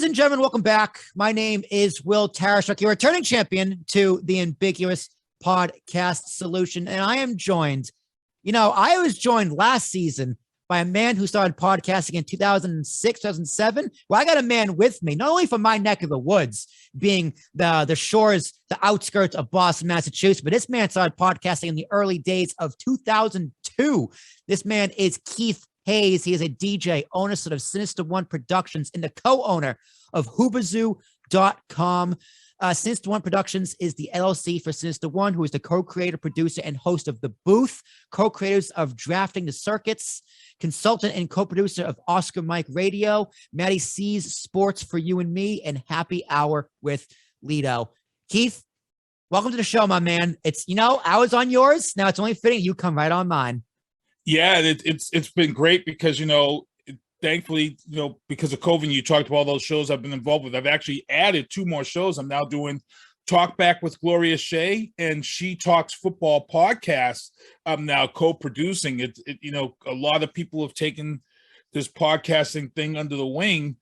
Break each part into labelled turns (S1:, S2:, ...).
S1: Ladies and gentlemen, welcome back. My name is Will Tarashuk, your returning champion to the Ambiguous Podcast Solution. And I am joined, I was joined last season by a man who started podcasting in 2006, 2007. Well, I got a man with me, not only from my neck of the woods, being the shores, the outskirts of Boston, Massachusetts, but this man started podcasting in the early days of 2002. This man is Keith Hayes. He is a DJ, owner of Sinister One Productions, and the co-owner of Hoobazoo.com. Sinister One Productions is the LLC for Sinister One, who is the co-creator, producer, and host of The Booth, co-creators of Drafting the Circuits, consultant and co-producer of Oscar Mike Radio, Maddie C's Sports for You and Me, and Happy Hour with Lido. Keith, welcome to the show, my man. It's, I was on yours. Now it's only fitting you come right on mine.
S2: Yeah, it's been great because, thankfully, because of COVID, you talked about all those shows I've been involved with. I've actually added 2 more shows. I'm now doing Talk Back with Gloria Shea and She Talks Football podcast. I'm now co-producing it. A lot of people have taken this podcasting thing under the wing.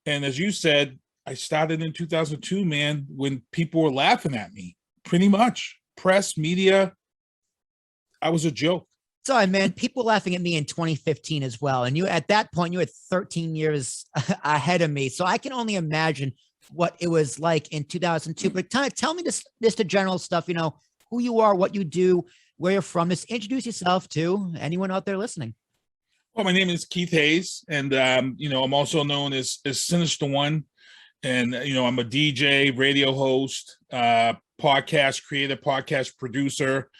S2: And as you said, I started in 2002, man, when people were laughing at me, pretty much. Press, media, I was a joke.
S1: Sorry, man. People laughing at me in 2015 as well. And at that point, you were 13 years ahead of me. So I can only imagine what it was like in 2002. But tell me this the general stuff, who you are, what you do, where you're from. Just introduce yourself to anyone out there listening.
S2: Well, my name is Keith Hayes, and, I'm also known as Sinister One. And, I'm a DJ, radio host, podcast creator, podcast producer.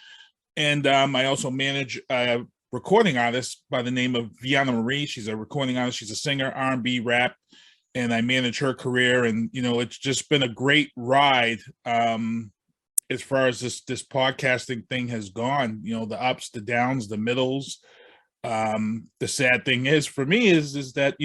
S2: And I also manage a recording artist by the name of Viana Marie. She's a recording artist. She's a singer, R&B, rap, and I manage her career. And, it's just been a great ride as far as this podcasting thing has gone, the ups, the downs, the middles. The sad thing is for me is that,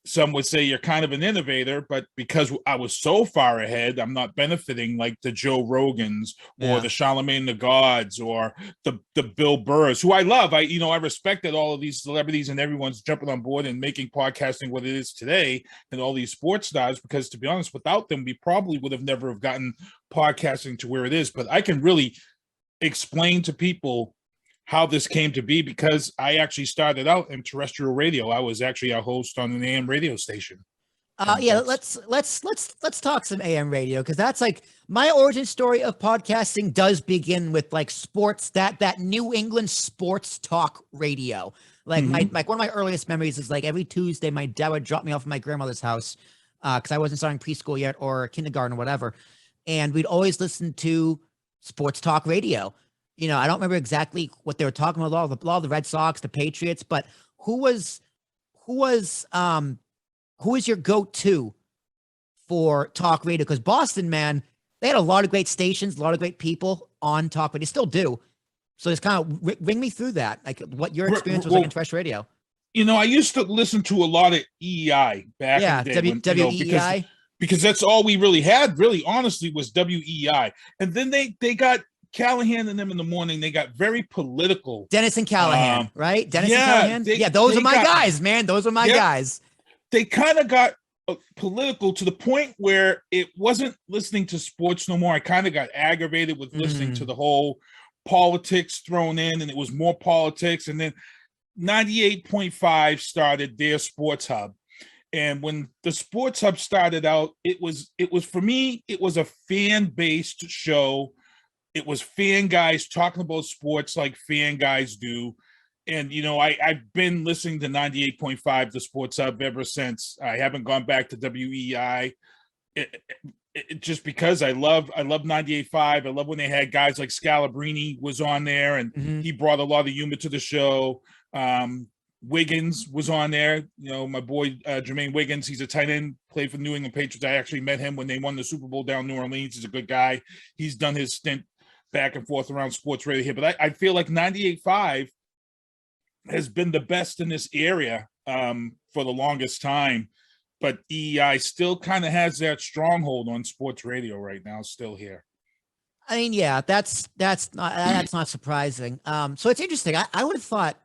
S2: some would say you're kind of an innovator, but because I was so far ahead, I'm not benefiting like the Joe Rogans or the Charlamagne the Gods or the Bill Burrs, who I love. I respected all of these celebrities and everyone's jumping on board and making podcasting what it is today and all these sports stars, because to be honest, without them, we probably would have never have gotten podcasting to where it is. But I can really explain to people how this came to be, because I actually started out in terrestrial radio. I was actually a host on an AM radio station. Let's
S1: talk some AM radio, because that's like my origin story of podcasting does begin with like sports, that New England sports talk radio. Like one of my earliest memories is like every Tuesday, my dad would drop me off at my grandmother's house because I wasn't starting preschool yet or kindergarten or whatever, and we'd always listen to sports talk radio. I don't remember exactly what they were talking about, all the Red Sox, the Patriots, but who was your go-to for talk radio? Because Boston, man, they had a lot of great stations, a lot of great people on talk radio. They still do. So just kind of ring me through that, like what your experience was like in terrestrial radio.
S2: I used to listen to a lot of EEI back in the day.
S1: WEEI.
S2: Because that's all we really had, really, honestly, was WEEI. And then they got Callahan and them in the morning. They got very political.
S1: Dennis and Callahan, right? Dennis and Callahan. Those are my guys, man. Those are my guys.
S2: They kind of got political to the point where it wasn't listening to sports no more. I kind of got aggravated with listening to the whole politics thrown in, and it was more politics. And then 98.5 started their sports hub. And when the sports hub started out, it was for me, it was a fan-based show. It was fan guys talking about sports like fan guys do. And, I've been listening to 98.5, the Sports Hub, ever since. I haven't gone back to WEI. Just because I love 98.5. I love when they had guys like Scalabrini was on there, and he brought a lot of humor to the show. Wiggins was on there. My boy, Jermaine Wiggins, he's a tight end, played for the New England Patriots. I actually met him when they won the Super Bowl down in New Orleans. He's a good guy. He's done his stint back and forth around sports radio here. But I feel like 98.5 has been the best in this area for the longest time. But EI still kind of has that stronghold on sports radio right now, still here.
S1: I mean, yeah, that's not surprising. So it's interesting. I would have thought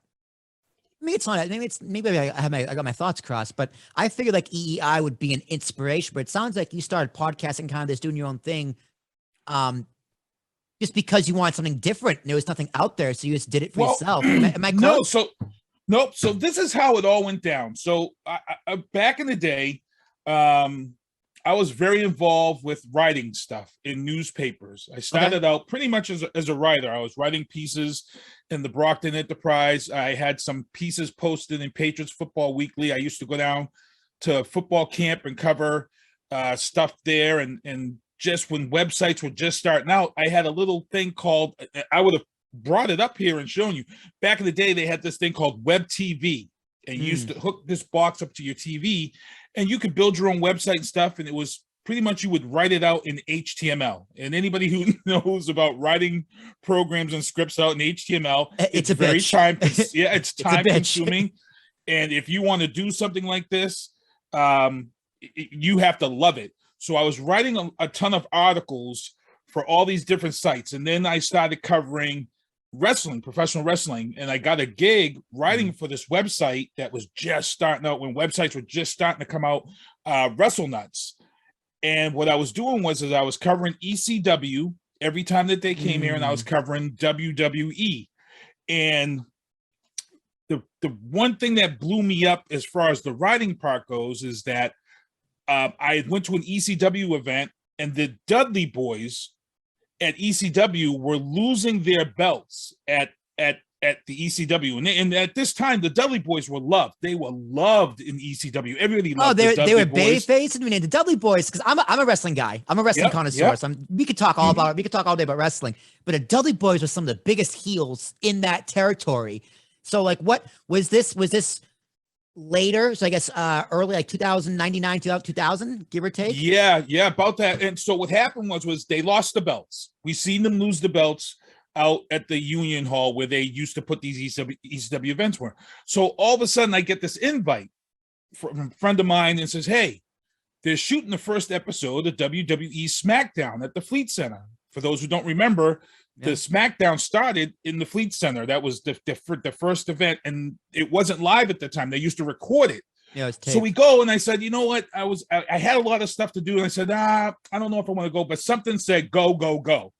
S1: Maybe it's not. Maybe I got my thoughts crossed, but I figured like EEI would be an inspiration. But it sounds like you started podcasting, kind of this doing your own thing, just because you wanted something different. And there was nothing out there, so you just did it for yourself. Am I close?
S2: Nope. So this is how it all went down. So I back in the day, I was very involved with writing stuff in newspapers. I started out pretty much as a writer. I was writing pieces in the Brockton Enterprise. I had some pieces posted in Patriots Football Weekly. I used to go down to football camp and cover stuff there. And just when websites were just starting out, I had a little thing called, I would have brought it up here and shown you. Back in the day, they had this thing called Web TV. And you used to hook this box up to your TV, and you could build your own website and stuff. And it was pretty much, you would write it out in HTML. And anybody who knows about writing programs and scripts out in HTML, it's very time consuming. And if you want to do something like this, you have to love it. So I was writing a ton of articles for all these different sites. And then I started covering wrestling, professional wrestling, and I got a gig writing for this website that was just starting out, when websites were just starting to come out, Wrestle Nuts. And what I was doing was I was covering ECW every time that they came here, and I was covering WWE. And the one thing that blew me up as far as the writing part goes is that I went to an ECW event, and the Dudley Boys at ECW were losing their belts at the ECW, and at this time the Dudley Boys were loved. They were loved in ECW. Everybody loved the Dudley Boys. They were
S1: babyface. I mean, the Dudley Boys, because I'm a wrestling guy. I'm a wrestling connoisseur. So we could talk all about it. We could talk all day about wrestling. But the Dudley Boys were some of the biggest heels in that territory. So, like, what was this? Was this later? So I guess early, like 2099, 2000, give or take.
S2: Yeah, about that. And so what happened was they lost the belts. We seen them lose the belts out at the Union Hall where they used to put these ECW events were. So all of a sudden I get this invite from a friend of mine and says, hey, they're shooting the first episode of WWE SmackDown at the Fleet Center. For those who don't remember, the SmackDown started in the Fleet Center. That was the first event, and it wasn't live at the time. They used to record it.
S1: Yeah,
S2: so we go, and I said, you know what? I had a lot of stuff to do, and I said, I don't know if I want to go, but something said go, go, go.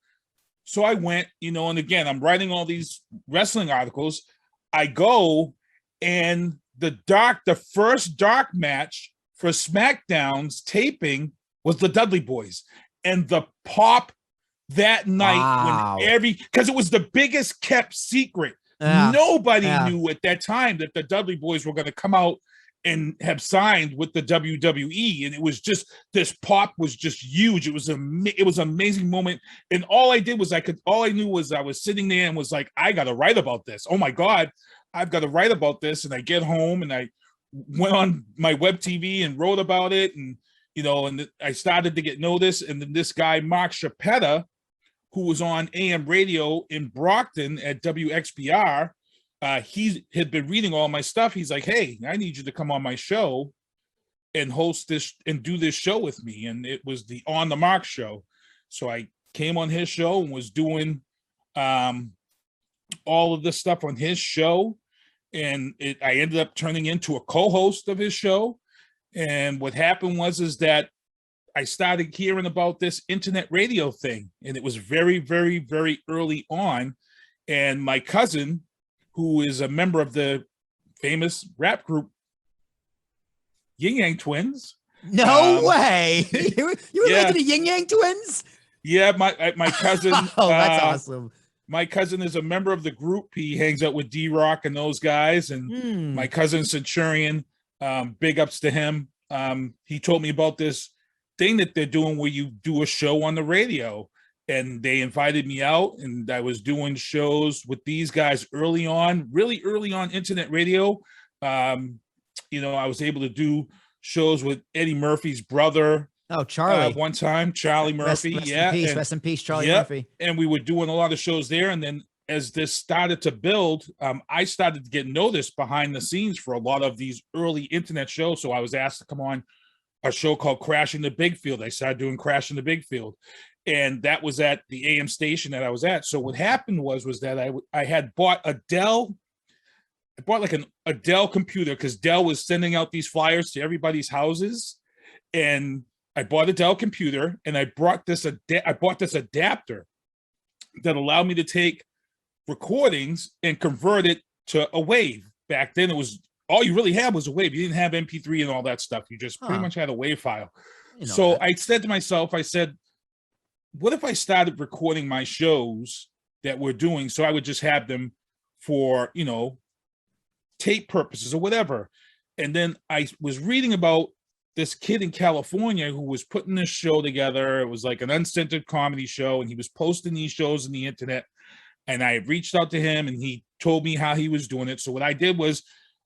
S2: So I went, and again, I'm writing all these wrestling articles. I go, and the first dark match for SmackDown's taping was the Dudley Boys, and the pop that night because it was the biggest kept secret. Nobody knew at that time that the Dudley Boys were going to come out and have signed with the WWE, and it was just, this pop was just huge. It was an amazing moment, and all I knew was I was sitting there and was like, I got to write about this. Oh my God, I've got to write about this. And I get home and I went on my web TV and wrote about it, and and I started to get noticed. And then this guy Mark Schiapetta, who was on AM radio in Brockton at WXBR, he had been reading all my stuff. He's like, hey, I need you to come on my show and host this and do this show with me. And it was the On the Mark show. So I came on his show and was doing all of this stuff on his show. And I ended up turning into a co-host of his show. And what happened was that I started hearing about this internet radio thing, and it was very, very, very early on. And my cousin, who is a member of the famous rap group Yin Yang Twins.
S1: No way. You were related to Yin Yang Twins?
S2: Yeah, my cousin.
S1: Oh, that's awesome.
S2: My cousin is a member of the group. He hangs out with D-Rock and those guys. And my cousin Centurion, big ups to him. He told me about this thing that they're doing where you do a show on the radio, and they invited me out, and I was doing shows with these guys really early on internet radio. I was able to do shows with Eddie Murphy's brother.
S1: Oh, Charlie.
S2: One time, Charlie Murphy.
S1: Rest in peace, Charlie Murphy.
S2: And we were doing a lot of shows there. And then as this started to build, I started to get noticed behind the scenes for a lot of these early internet shows. So I was asked to come on a show called Crashing the Big Field. I started doing Crashing the Big Field, and that was at the AM station that I was at. So what happened was that I had bought a Dell I bought like a Dell computer because Dell was sending out these flyers to everybody's houses, and I bought a Dell computer, and I bought this adapter that allowed me to take recordings and convert it to a wave. Back then, it was all you really had was a wave. You didn't have MP3 and all that stuff. You just pretty much had a wave file. So I said to myself, what if I started recording my shows that we're doing, so I would just have them for, tape purposes or whatever. And then I was reading about this kid in California who was putting this show together. It was like an uncensored comedy show, and he was posting these shows on the internet. And I reached out to him, and he told me how he was doing it. So what I did was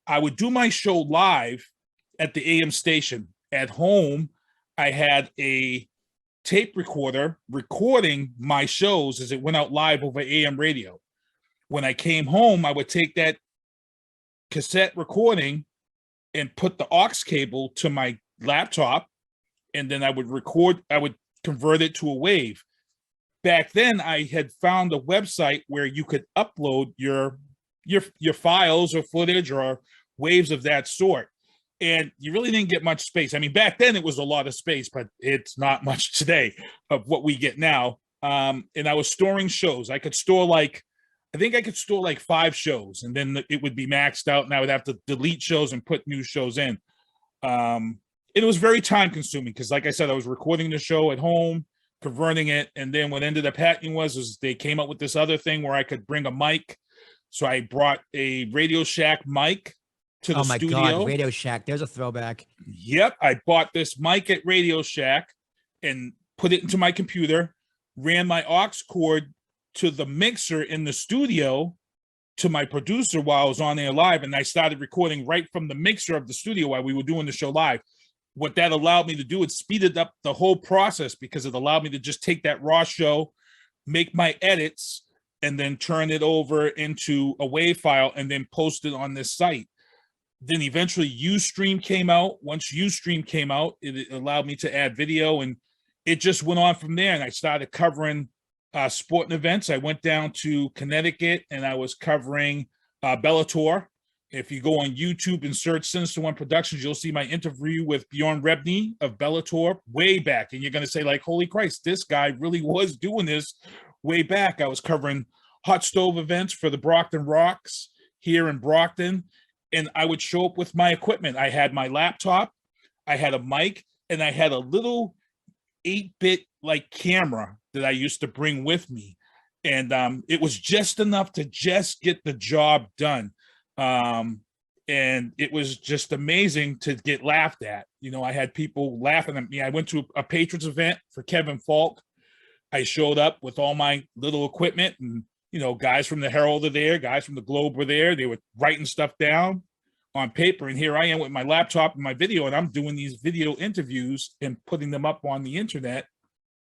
S2: I would do my show live at the AM station. At home, I had a tape recorder recording my shows as it went out live over AM radio. When I came home, I would take that cassette recording and put the aux cable to my laptop, and then I would convert it to a wave. Back then, I had found a website where you could upload your files or footage or waves of that sort, and you really didn't get much space. I mean, back then it was a lot of space, but it's not much today of what we get now. And I was storing shows. I could store like 5 shows, and then it would be maxed out, and I would have to delete shows and put new shows in. It was very time consuming because, like I said, I was recording the show at home, converting it, and then what ended up happening was they came up with this other thing where I could bring a mic. So I brought a Radio Shack mic to the studio. Oh my God,
S1: Radio Shack. There's a throwback.
S2: Yep. I bought this mic at Radio Shack and put it into my computer, ran my aux cord to the mixer in the studio to my producer while I was on there live. And I started recording right from the mixer of the studio while we were doing the show live. What that allowed me to do, it speeded up the whole process because it allowed me to just take that raw show, make my edits, and then turn it over into a WAV file and then post it on this site. Then eventually Ustream came out. Once Ustream came out, it allowed me to add video, and it just went on from there. And I started covering sporting events. I went down to Connecticut and I was covering Bellator. If you go on YouTube and search Sinister One Productions, you'll see my interview with Bjorn Rebney of Bellator way back. And you're going to say, like, holy Christ, this guy really was doing this way back. I was covering hot stove events for the Brockton Rocks here in Brockton. And I would show up with my equipment. I had my laptop, I had a mic, and I had a little 8-bit like camera that I used to bring with me. And it was just enough to just get the job done. And it was just amazing to get laughed at. You know, I had people laughing at me. I went to a Patriots event for Kevin Falk. I showed up with all my little equipment, and, you know, guys from the Herald are there, guys from the Globe were there. They were writing stuff down on paper. And here I am with my laptop and my video, and I'm doing these video interviews and putting them up on the internet,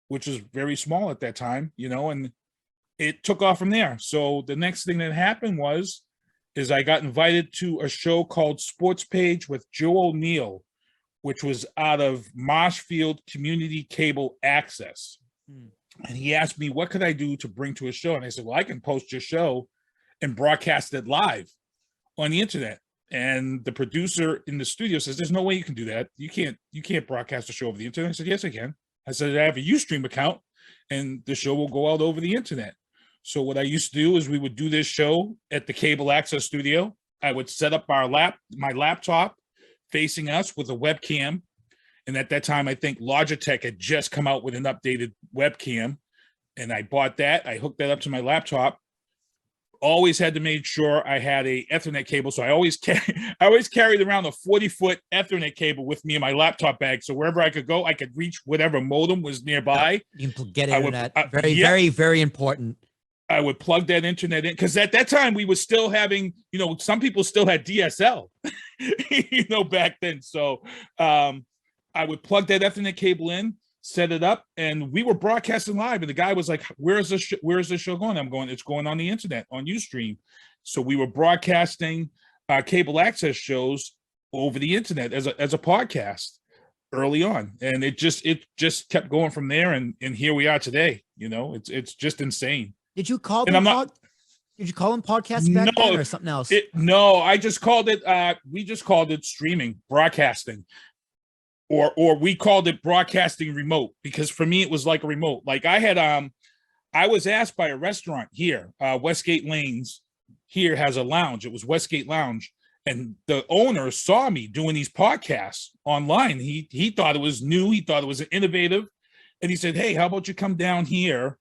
S2: which was very small at that time, you know, and it took off from there. So the next thing that happened is I got invited to a show called Sports Page with Joe O'Neill, which was out of Marshfield Community Cable Access. And he asked me, what could I do to bring to a show? And I said, well, I can post your show and broadcast it live on the internet. And the producer in the studio says, there's no way you can do that. You can't broadcast a show over the internet. I said, yes, I can. I said, I have a Ustream account and the show will go out over the internet. So what I used to do is we would do this show at the Cable Access studio. I would set up my laptop facing us with a webcam. And at that time, I think Logitech had just come out with an updated webcam. And I bought that. I hooked that up to my laptop. Always had to make sure I had a Ethernet cable. So I always carried around a 40-foot Ethernet cable with me in my laptop bag. So wherever I could go, I could reach whatever modem was nearby.
S1: You can get internet. Very, very important.
S2: I would plug that internet in because at that time we were still having, you know, some people still had DSL, you know, back then. So I would plug that Ethernet cable in, set it up, and we were broadcasting live. And the guy was like, where's the show going? I'm going, it's going on the internet on Ustream. So we were broadcasting cable access shows over the internet as a podcast early on. And it just kept going from there. And here we are today. You know, it's just insane.
S1: Did you call? Did you call them podcasts back then or something else?
S2: No, I just called it, we just called it streaming, broadcasting. Or we called it broadcasting remote, because for me, it was like a remote. Like I was asked by a restaurant here, Westgate Lanes here has a lounge. It was Westgate Lounge. And the owner saw me doing these podcasts online. He thought it was new. He thought it was innovative. And he said, hey, how about you come down here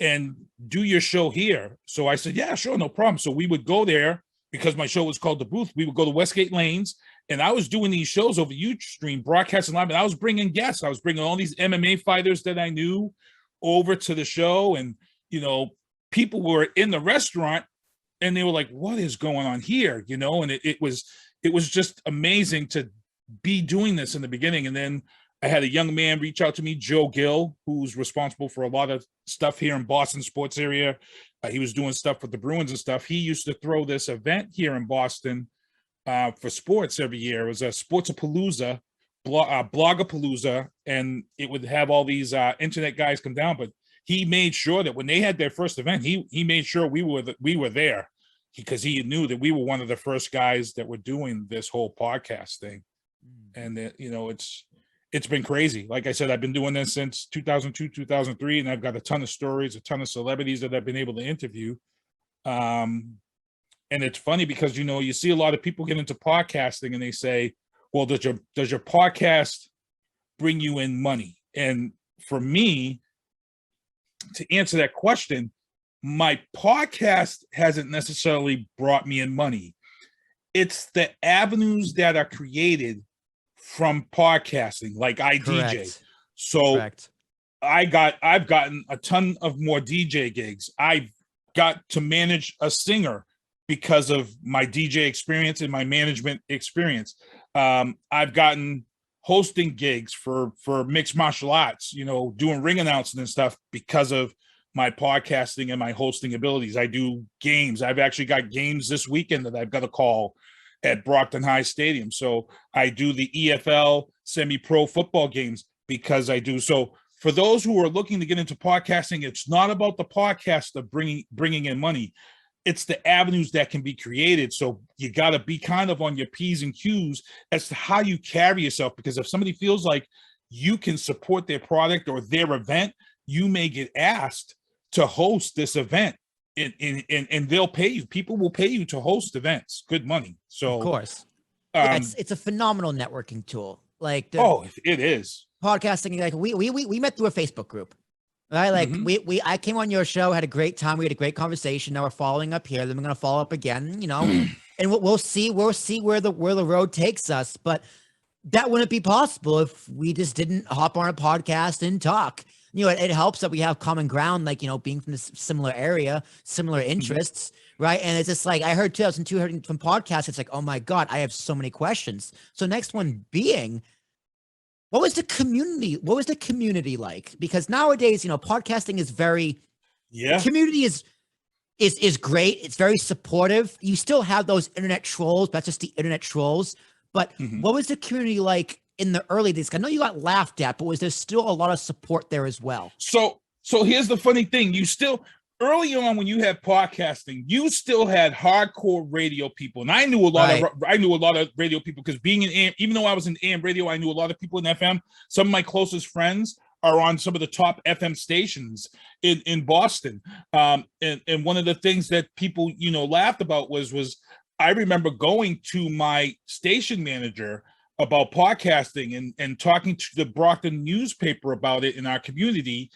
S2: and do your show here? So I said, yeah, sure, no problem. So we would go there because my show was called The Booth. We would go to Westgate Lanes, and I was doing these shows over Ustream, broadcasting live, and I was bringing guests. I was bringing all these MMA fighters that I knew over to the show. And, people were in the restaurant and they were like, what is going on here? And it was just amazing to be doing this in the beginning. And then I had a young man reach out to me, Joe Gill, who's responsible for a lot of stuff here in Boston sports area. He was doing stuff with the Bruins and stuff. He used to throw this event here in Boston for sports every year. It was a Sportsapalooza, Blogapalooza, and it would have all these internet guys come down. But he made sure that when they had their first event, he made sure we were there, because he knew that we were one of the first guys that were doing this whole podcast thing. And it's been crazy. Like I said, I've been doing this since 2002, 2003, and I've got a ton of stories, a ton of celebrities that I've been able to interview. And it's funny because, you see a lot of people get into podcasting and they say, well, does your podcast bring you in money? And for me, to answer that question, my podcast hasn't necessarily brought me in money. It's the avenues that are created from podcasting, like I
S1: Correct.
S2: DJ. So
S1: Correct.
S2: I've gotten a ton of more DJ gigs. I've got to manage a singer because of my DJ experience and my management experience. I've gotten hosting gigs for mixed martial arts, doing ring announcing and stuff because of my podcasting and my hosting abilities. I do games. I've actually got games this weekend that I've got to call at Brockton High Stadium. So I do the EFL semi-pro football games because I do. So for those who are looking to get into podcasting, it's not about the podcast of bringing in money. It's the avenues that can be created. So you got to be kind of on your P's and Q's as to how you carry yourself, because if somebody feels like you can support their product or their event, you may get asked to host this event, and they'll pay you. People will pay you to host events, good money. So
S1: of course, it's a phenomenal networking tool. Like,
S2: it is.
S1: Podcasting. Like we met through a Facebook group. Right, like I came on your show, had a great time. We had a great conversation. Now we're following up here. Then we're gonna follow up again, and we'll see where the road takes us. But that wouldn't be possible if we just didn't hop on a podcast and talk. It helps that we have common ground, like being from this similar area, similar interests, right? And it's just like I heard 2002 from podcasts. It's like, oh my god, I have so many questions. So next one being, what was the community? What was the community like? Because nowadays, podcasting is very, community is great. It's very supportive. You still have those internet trolls. That's just the internet trolls. But what was the community like in the early days? I know you got laughed at, but was there still a lot of support there as well?
S2: So here's the funny thing. Early on, when you had podcasting, you still had hardcore radio people, and I knew a lot of radio people, because being in AM, even though I was in AM radio, I knew a lot of people in FM. Some of my closest friends are on some of the top FM stations in Boston. And one of the things that people laughed about was I remember going to my station manager about podcasting and talking to the Brockton newspaper about it in our community,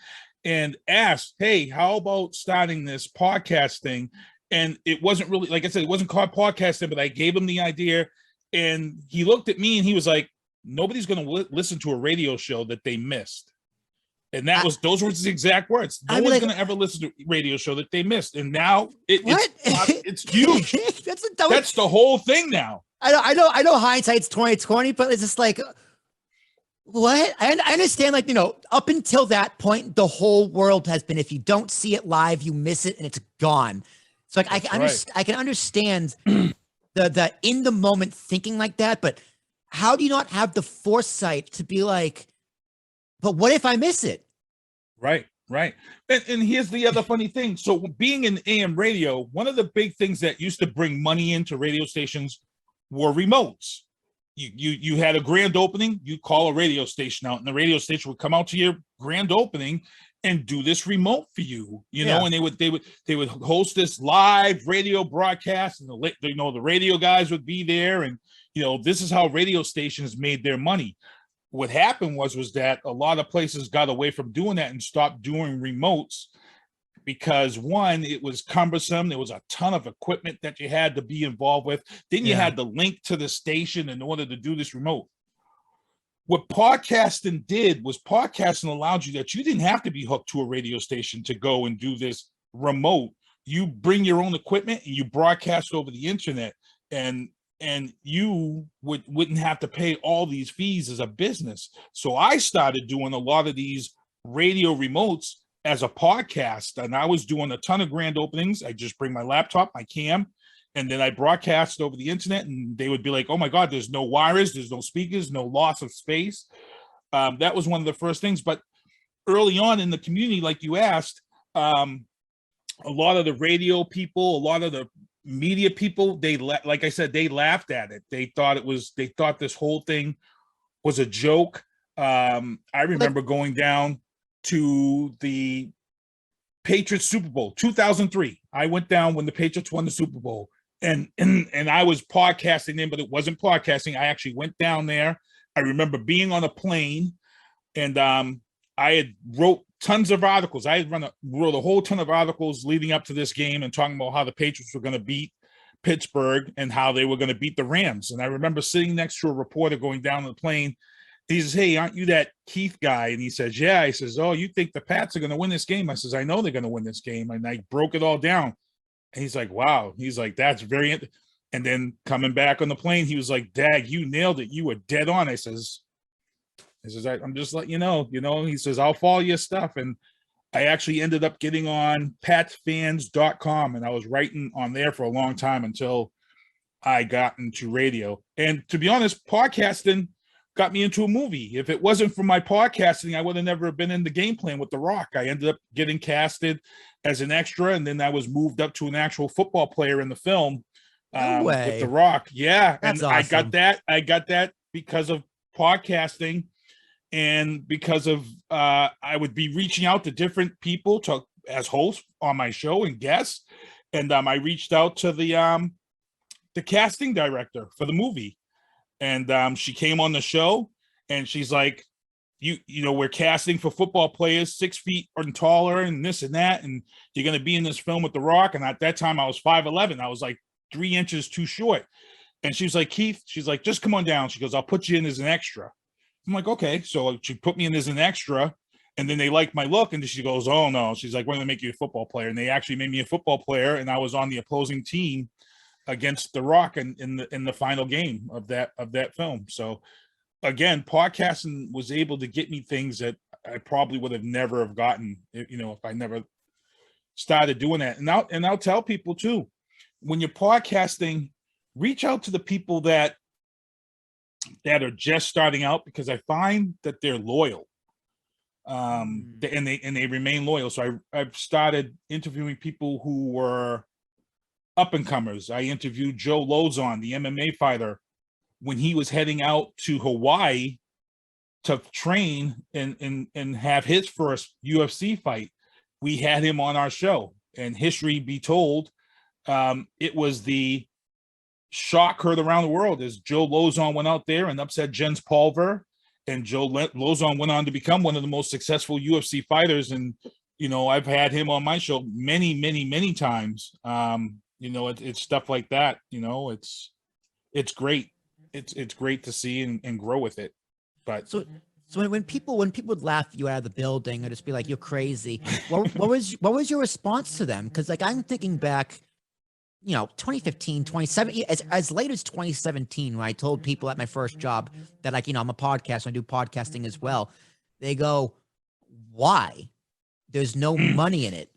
S2: and asked, hey, how about starting this podcast thing? And it wasn't really, like I said, it wasn't called podcasting, but I gave him the idea, and he looked at me and he was like, nobody's going to listen to a radio show that they missed. And those were his exact words. No one's going to ever listen to a radio show that they missed. And now it's huge. That's the whole thing now.
S1: I know hindsight's 2020, but it's just like, what? I understand, like, up until that point, the whole world has been, if you don't see it live, you miss it and it's gone. So like, I can understand the in the moment thinking like that, but how do you not have the foresight to be like, but what if I miss it?
S2: Right. Right. And here's the other funny thing. So being in AM radio, one of the big things that used to bring money into radio stations were remotes. You had a grand opening, you call a radio station out, and the radio station would come out to your grand opening and do this remote for you, you know, and they would host this live radio broadcast, and the radio guys would be there, and this is how radio stations made their money. What happened was that a lot of places got away from doing that and stopped doing remotes because, one, it was cumbersome. There was a ton of equipment that you had to be involved with. Then you had to link to the station in order to do this remote. What podcasting did was podcasting allowed you that you didn't have to be hooked to a radio station to go and do this remote. You bring your own equipment and you broadcast over the internet, and you wouldn't have to pay all these fees as a business. So I started doing a lot of these radio remotes as a podcast, and I was doing a ton of grand openings. I just bring my laptop, my cam, and then I broadcast over the internet, and they would be like, oh my God, there's no wires, there's no speakers, no loss of space. That was one of the first things. But early on in the community, like you asked, a lot of the radio people, a lot of the media people, like I said, they laughed at it. They thought this whole thing was a joke. I remember going down to the Patriots Super Bowl 2003. I went down when the Patriots won the Super Bowl, and I was podcasting then, but it wasn't podcasting. I actually went down there. I remember being on a plane, and I had wrote tons of articles. I had wrote a whole ton of articles leading up to this game and talking about how the Patriots were going to beat Pittsburgh and how they were going to beat the Rams. And I remember sitting next to a reporter going down the plane. He says, hey, aren't you that Keith guy? And he says, yeah. He says, oh, you think the Pats are going to win this game? I says, I know they're going to win this game. And I broke it all down. And he's like, wow. He's like, that's very And then coming back on the plane, he was like, Dag, you nailed it. You were dead on. I says, I'm just letting you know, he says, I'll follow your stuff. And I actually ended up getting on patsfans.com, and I was writing on there for a long time until I got into radio. And to be honest, podcasting got me into a movie. If it wasn't for my podcasting, I would have never been in the game plan with The Rock. I ended up getting casted as an extra, and then I was moved up to an actual football player in the film with The Rock. Yeah.
S1: That's
S2: and
S1: awesome.
S2: I got that because of podcasting. And because of I would be reaching out to different people as hosts on my show and guests, and I reached out to the casting director for the movie, and she came on the show, and she's like, you know, we're casting for football players 6 feet or taller, and this and that, and you're going to be in this film with The Rock. And at that time, I was 5'11". I was like 3 inches too short. And she was like, Keith, she's like, just come on down. She goes, I'll put you in as an extra. I'm like, okay. So she put me in as an extra, and then they liked my look, and she goes, oh no. She's like, we're gonna make you a football player. And they actually made me a football player, and I was on the opposing team against The Rock in the final game of that film. So again, podcasting was able to get me things that I probably would have never have gotten, if I never started doing that. And I'll tell people too, when you're podcasting, reach out to the people that are just starting out, because I find that they're loyal, and they remain loyal. So I've started interviewing people who were up and comers. I interviewed Joe Lozon, the MMA fighter, when he was heading out to Hawaii to train and have his first UFC fight. We had him on our show, and history be told, it was the shock heard around the world as Joe Lozon went out there and upset Jens Pulver, and Joe Lozon went on to become one of the most successful UFC fighters. And I've had him on my show many, many, many times. It's stuff like that. It's great. It's great to see and grow with it. But
S1: so when people would laugh you out of the building or just be like, you're crazy, what was your response to them? Because like I'm thinking back, 2015, 2017, as late as 2017, when I told people at my first job that like, I'm a podcaster, I do podcasting as well. They go, why? There's no money in it.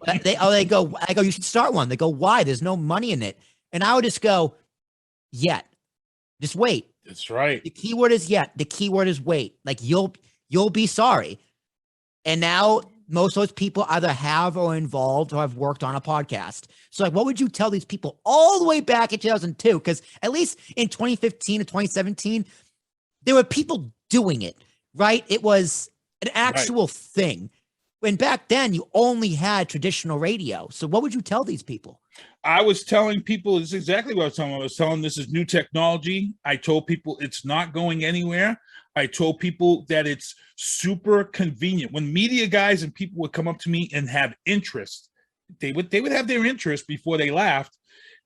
S1: I go, you should start one. They go, why? There's no money in it. And I would just go, yet. Just wait.
S2: That's right.
S1: The keyword is yet. The keyword is wait. Like you'll be sorry. And now most of those people either have or involved or have worked on a podcast. So like, what would you tell these people all the way back in 2002? Because at least in 2015 or 2017, there were people doing it, right? It was an actual thing. When back then you only had traditional radio. So what would you tell these people?
S2: I was telling people, this is exactly what I was telling them. I was telling them this is new technology. I told people it's not going anywhere. I told people that it's super convenient. When media guys and people would come up to me and have interest, they would have their interest before they laughed,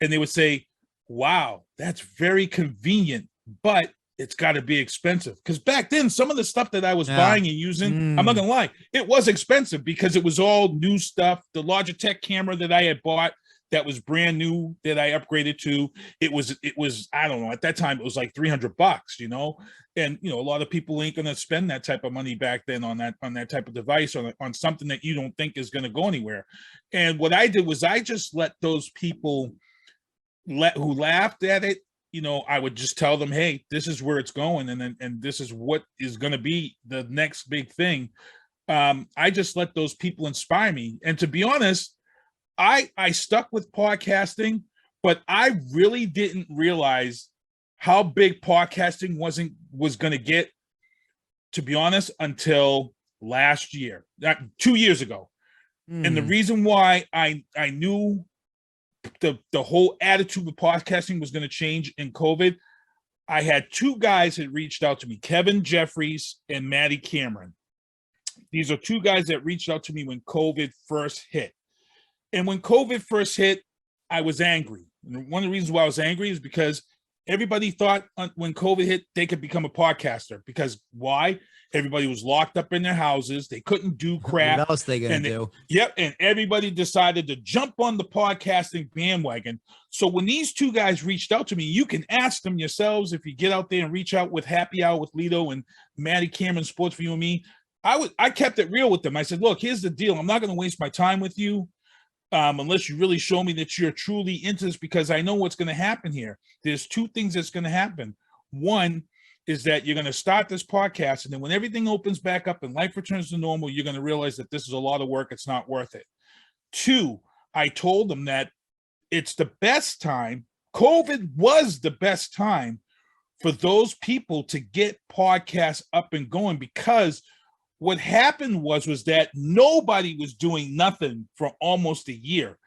S2: and they would say, wow, that's very convenient, but it's got to be expensive. Because back then, some of the stuff that I was buying and using, I'm not gonna lie, it was expensive because it was all new stuff. The Logitech camera that I had bought that was brand new that I upgraded to, it was I don't know, at that time it was like $300, you know. And you know, a lot of people ain't gonna spend that type of money back then on that type of device, on something that you don't think is gonna go anywhere. And what I did was I just let those people who laughed at it, you know, I would just tell them, hey, this is where it's going, and this is what is going to be the next big thing. I just let those people inspire me. And to be honest, I stuck with podcasting, but I really didn't realize how big podcasting was going to get, to be honest, until last year, 2 years ago. And the reason why I knew the whole attitude of podcasting was going to change in COVID, I had two guys that reached out to me, Kevin Jeffries and Maddie Cameron. These are two guys that reached out to me when COVID first hit. And when COVID first hit, I was angry. And one of the reasons why I was angry is because everybody thought when COVID hit, they could become a podcaster. Because why? Everybody was locked up in their houses. They couldn't do crap.
S1: What else they gonna do?
S2: Yep. And everybody decided to jump on the podcasting bandwagon. So when these two guys reached out to me, you can ask them yourselves if you get out there and reach out with Happy Hour with Lito and Maddie Cameron, Sports for You and Me. I kept it real with them. I said, look, here's the deal. I'm not going to waste my time with you unless you really show me that you're truly into this, because I know what's going to happen here. There's two things that's going to happen. One is that you're going to start this podcast, and then when everything opens back up and life returns to normal, you're going to realize that this is a lot of work. It's not worth it. Two, I told them that it's the best time. COVID was the best time for those people to get podcasts up and going, because what happened was that nobody was doing nothing for almost a year.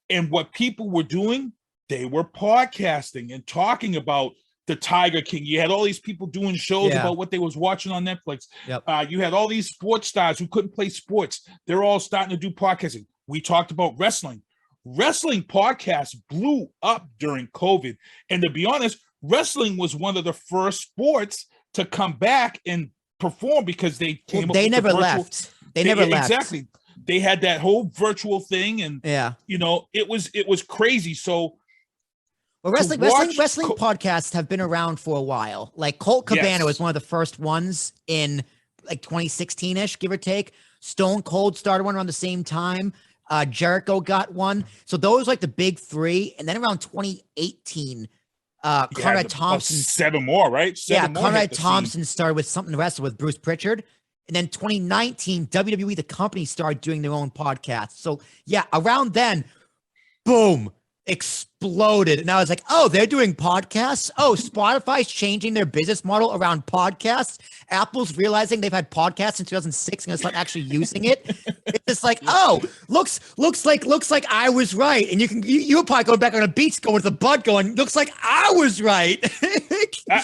S2: And what people were doing, they were podcasting and talking about the Tiger King. You had all these people doing shows about what they was watching on Netflix.
S1: Yep.
S2: You had all these sports stars who couldn't play sports. They're all starting to do podcasting. We talked about wrestling. Wrestling podcasts blew up during COVID. And to be honest, wrestling was one of the first sports to come back and perform, because they came up.
S1: They
S2: with
S1: never
S2: the virtual,
S1: left. They never left.
S2: Exactly. They had that whole virtual thing, and you know, it was crazy. So
S1: well, wrestling podcasts have been around for a while. Like Colt Cabana was one of the first ones in like 2016-ish, give or take. Stone Cold started one around the same time. Jericho got one. So those like the big three. And then around 2018, Conrad Thompson.
S2: 7 more, right?
S1: Conrad Thompson started with Something to Wrestle with Bruce Pritchard. And then 2019, WWE, the company, started doing their own podcast. So yeah, around then, boom, exploded. And I was like, oh, they're doing podcasts. Oh, Spotify's changing their business model around podcasts. Apple's realizing they've had podcasts in 2006 and gonna start actually using it. It's just like, oh, looks like I was right. And you're probably going back on a beach going with the bud going, looks like I was right.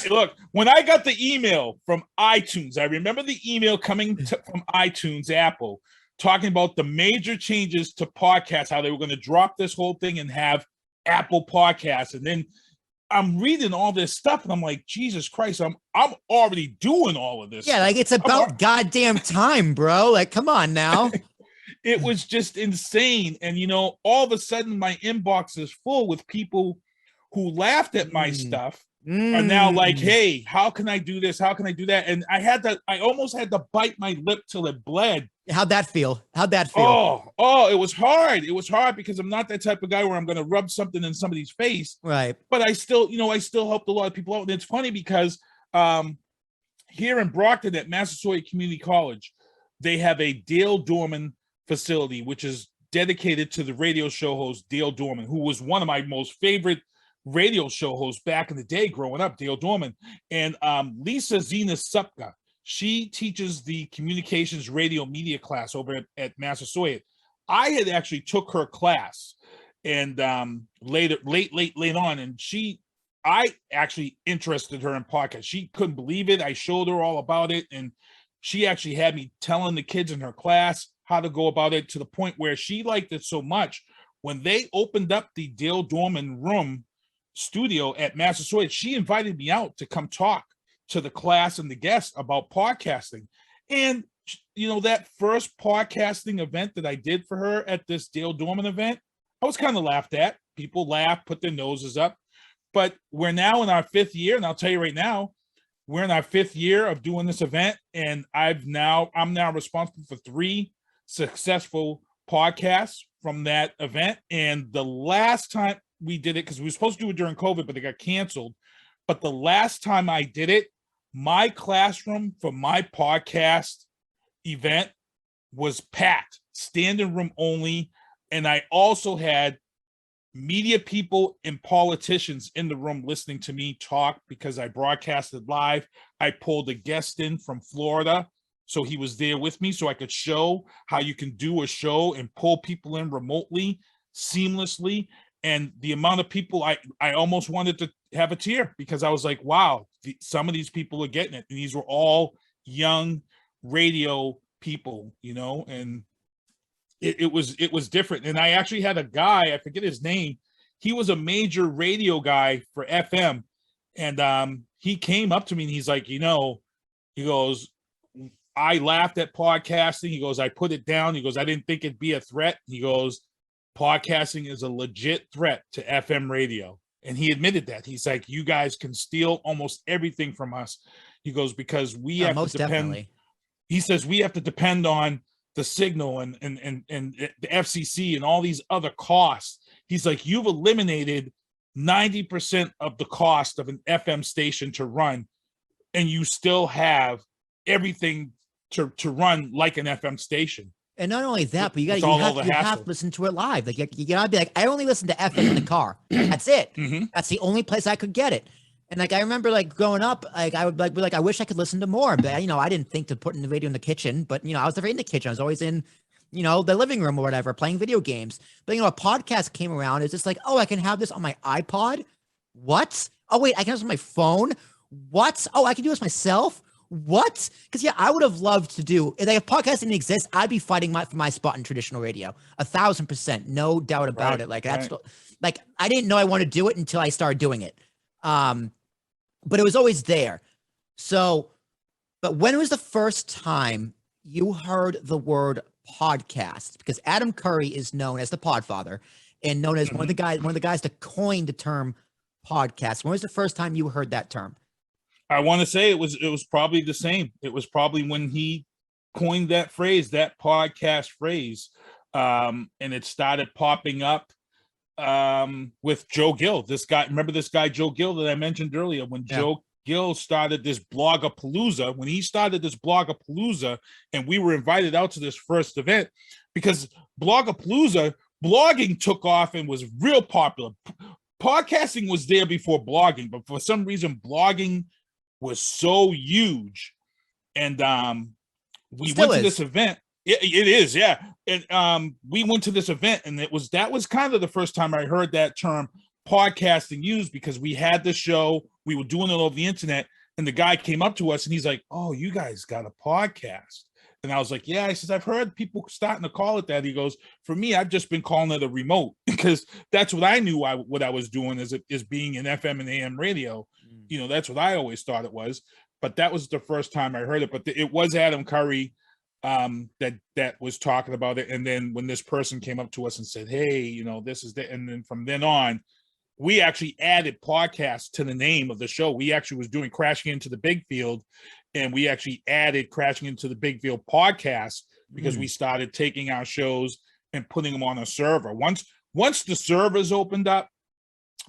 S2: Look, when I got the email from iTunes, I remember the email coming from iTunes, Apple, talking about the major changes to podcasts, how they were going to drop this whole thing and have Apple Podcasts. And then I'm reading all this stuff and I'm like, Jesus Christ, I'm already doing all of this.
S1: Yeah, like it's about goddamn time, bro. Like, come on now.
S2: It was just insane. And, you know, all of a sudden my inbox is full with people who laughed at my stuff. Are now like, hey, how can I do this? How can I do that? And I almost had to bite my lip till it bled.
S1: How'd that feel?
S2: Oh, it was hard. It was hard because I'm not that type of guy where I'm going to rub something in somebody's face.
S1: Right.
S2: But I still helped a lot of people out. And it's funny because here in Brockton at Massasoit Community College, they have a Dale Dorman facility, which is dedicated to the radio show host Dale Dorman, who was one of my most favorite radio show hosts back in the day growing up, Dale Dorman. And Lisa Zena Supka, she teaches the communications radio media class over at Massasoit. I had actually took her class, and late on, and I actually interested her in podcasts. She couldn't believe it. I showed her all about it, and she actually had me telling the kids in her class how to go about it, to the point where she liked it so much. When they opened up the Dale Dorman room studio at Massasoit, she invited me out to come talk to the class and the guests about podcasting. And that first podcasting event that I did for her at this Dale Dorman event, I was kind of laughed at. People laughed, put their noses up. But we're now in our 5th year, and I'll tell you right now, we're in our 5th year of doing this event, and I'm now responsible for 3 successful podcasts from that event. And the last time we did it, because we were supposed to do it during COVID, but it got canceled. But the last time I did it, my classroom for my podcast event was packed, standing room only. And I also had media people and politicians in the room listening to me talk, because I broadcasted live. I pulled a guest in from Florida, so he was there with me, so I could show how you can do a show and pull people in remotely, seamlessly. And the amount of people, I almost wanted to have a tear, because I was like, wow, some of these people are getting it. And these were all young radio people, and it was different. And I actually had a guy, I forget his name. He was a major radio guy for FM. And he came up to me and he's like, he goes, I laughed at podcasting. He goes, I put it down. He goes, I didn't think it'd be a threat. He goes, podcasting is a legit threat to FM radio. And he admitted that. He's like, you guys can steal almost everything from us. He goes, because we have to depend. Definitely. He says we have to depend on the signal and the FCC and all these other costs. He's like, you've eliminated 90% of the cost of an FM station to run, and you still have everything to run like an FM station.
S1: And not only that, but you have to listen to it live. Like you gotta be like, I only listen to FM in the car. That's it. Mm-hmm. That's the only place I could get it. And like I remember, like growing up, like I would be like, I wish I could listen to more. But I didn't think to put in the radio in the kitchen. But I was never in the kitchen. I was always in, the living room or whatever, playing video games. But a podcast came around. It's just like, oh, I can have this on my iPod. What? Oh wait, I can have this on my phone. What? Oh, I can do this myself. What? Because I would have loved to do. If podcast didn't exist, I'd be fighting for my spot in traditional radio, 1,000%, no doubt about it. Like that's like I didn't know I wanted to do it until I started doing it. But it was always there. So, but when was the first time you heard the word podcast? Because Adam Curry is known as the Podfather and known as one of the guys to coin the term podcast. When was the first time you heard that term?
S2: I want to say it was probably the same. It was probably when he coined that phrase, that podcast phrase, and it started popping up with Joe Gill. Remember this guy Joe Gill that I mentioned earlier? When Joe Gill started this Blogapalooza, and we were invited out to this first event, because blogging took off and was real popular. Podcasting was there before blogging, but for some reason blogging was so huge. And we went to this event. It is, yeah. And we went to this event, and that was kind of the first time I heard that term podcasting used, because we had the show, we were doing it over the internet, and the guy came up to us and he's like, oh, you guys got a podcast? And I was like, yeah. I says, I've heard people starting to call it that. He goes, for me, I've just been calling it a remote, because that's what I knew what I was doing is being an FM and AM radio. That's what I always thought it was. But that was the first time I heard it. But it was Adam Curry that was talking about it. And then when this person came up to us and said, hey, this is the, and then from then on, we actually added podcasts to the name of the show. We actually was doing Crashing Into the Big Field, and we actually added Crashing Into the Big Field podcast, because we started taking our shows and putting them on a server. Once the servers opened up,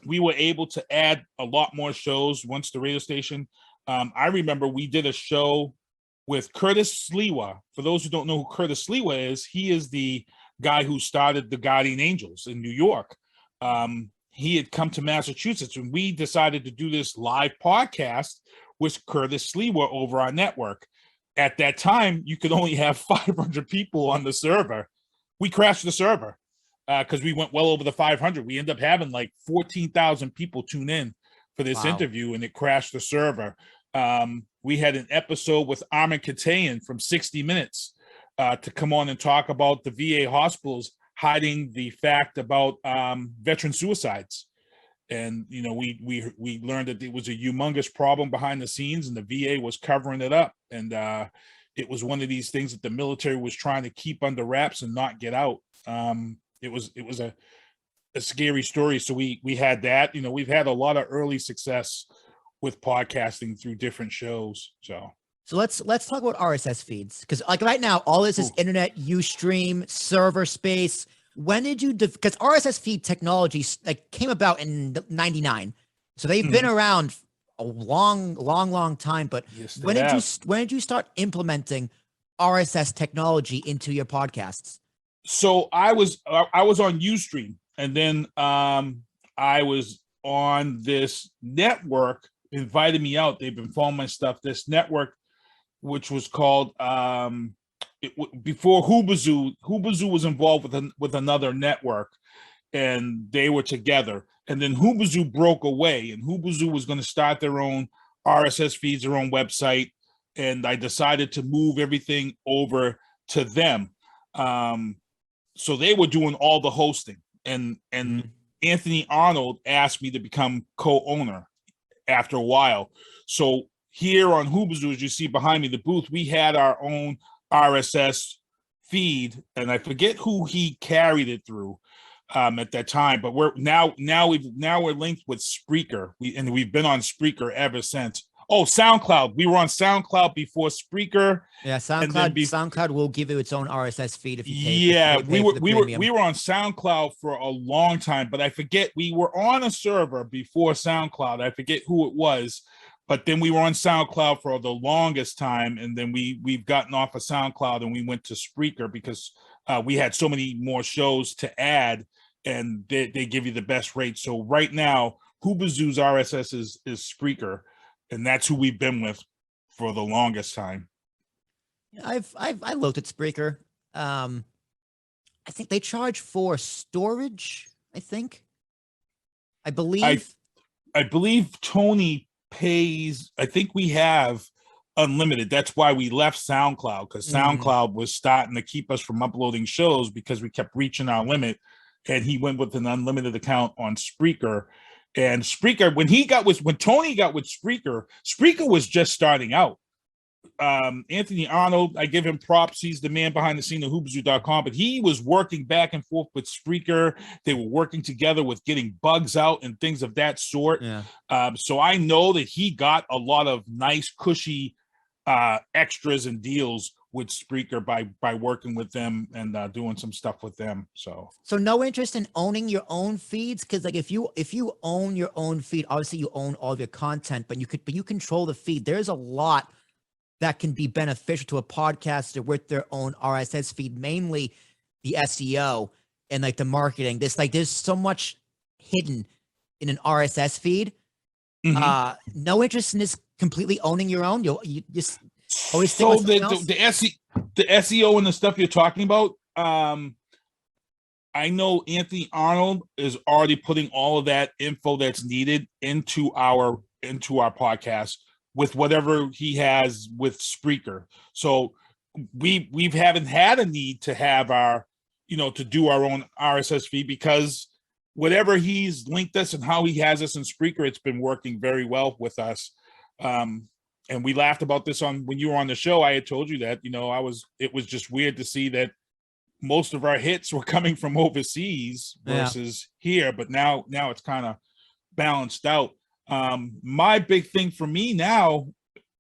S2: we were able to add a lot more shows once the radio station. I remember we did a show with Curtis Sliwa. For those who don't know who Curtis Sliwa is, he is the guy who started the Guardian Angels in New York. He had come to Massachusetts, and we decided to do this live podcast with Curtis Sliwa over our network. At that time, you could only have 500 people on the server. We crashed the server because we went well over the 500. We ended up having like 14,000 people tune in for this interview, and it crashed the server. We had an episode with Armin Katayan from 60 Minutes to come on and talk about the VA hospitals hiding the fact about veteran suicides. And, you know, we learned that it was a humongous problem behind the scenes, and the VA was covering it up. And it was one of these things that the military was trying to keep under wraps and not get out. It was a scary story. So we had that. You know, we've had a lot of early success with podcasting through different shows. So
S1: let's talk about RSS feeds, because like right now, all this is internet, Ustream, server space. When did you? Because RSS feed technology like came about in '99, so they've been around a long time. But yes, when did you start implementing RSS technology into your podcasts?
S2: So I was on Ustream, and then I was on this network. Invited me out. They've been following my stuff. This network, which was called before Hubazoo. Hubazoo was involved with another network, and they were together. And then Hubazoo broke away, and Hubazoo was going to start their own RSS feeds, their own website. And I decided to move everything over to them. So they were doing all the hosting, and Anthony Arnold asked me to become co-owner after a while. So here on Hubazoo, as you see behind me, the booth, we had our own RSS feed, and I forget who he carried it through at that time, but we're now we're linked with Spreaker. We've been on Spreaker ever since. Oh, SoundCloud. We were on SoundCloud before Spreaker.
S1: Yeah, SoundCloud will give you its own RSS feed if you pay.
S2: Yeah, we were on SoundCloud for a long time, but I forget, we were on a server before SoundCloud. I forget who it was, but then we were on SoundCloud for the longest time, and then we've gotten off of SoundCloud and we went to Spreaker because we had so many more shows to add, and they give you the best rate. So right now, Hubazoo's RSS is Spreaker. And that's who we've been with for the longest time.
S1: I looked at Spreaker. I think they charge for storage. I believe
S2: Tony pays. I think we have unlimited. That's why we left SoundCloud, because SoundCloud was starting to keep us from uploading shows because we kept reaching our limit. And he went with an unlimited account on Spreaker. And Spreaker, when Tony got with Spreaker, Spreaker was just starting out. Anthony Arnold, I give him props. He's the man behind the scene of Hubazoo.com, but he was working back and forth with Spreaker. They were working together with getting bugs out and things of that sort.
S1: Yeah.
S2: So I know that he got a lot of nice, cushy extras and deals with Spreaker by working with them and doing some stuff with them. So
S1: no interest in owning your own feeds, because like if you own your own feed, obviously you own all of your content, but you control the feed. There's a lot that can be beneficial to a podcaster with their own RSS feed, mainly the SEO and like the marketing. There's so much hidden in an RSS feed. No interest in this completely owning your own. You just always stick with something else?
S2: The SEO and the stuff you're talking about, I know Anthony Arnold is already putting all of that info that's needed into our podcast with whatever he has with Spreaker. So we haven't had a need to have our, to do our own RSS feed, because whatever he's linked us and how he has us in Spreaker, it's been working very well with us. And we laughed about this when you were on the show. I had told you that, it was just weird to see that most of our hits were coming from overseas versus here, but now it's kind of balanced out. My big thing for me now,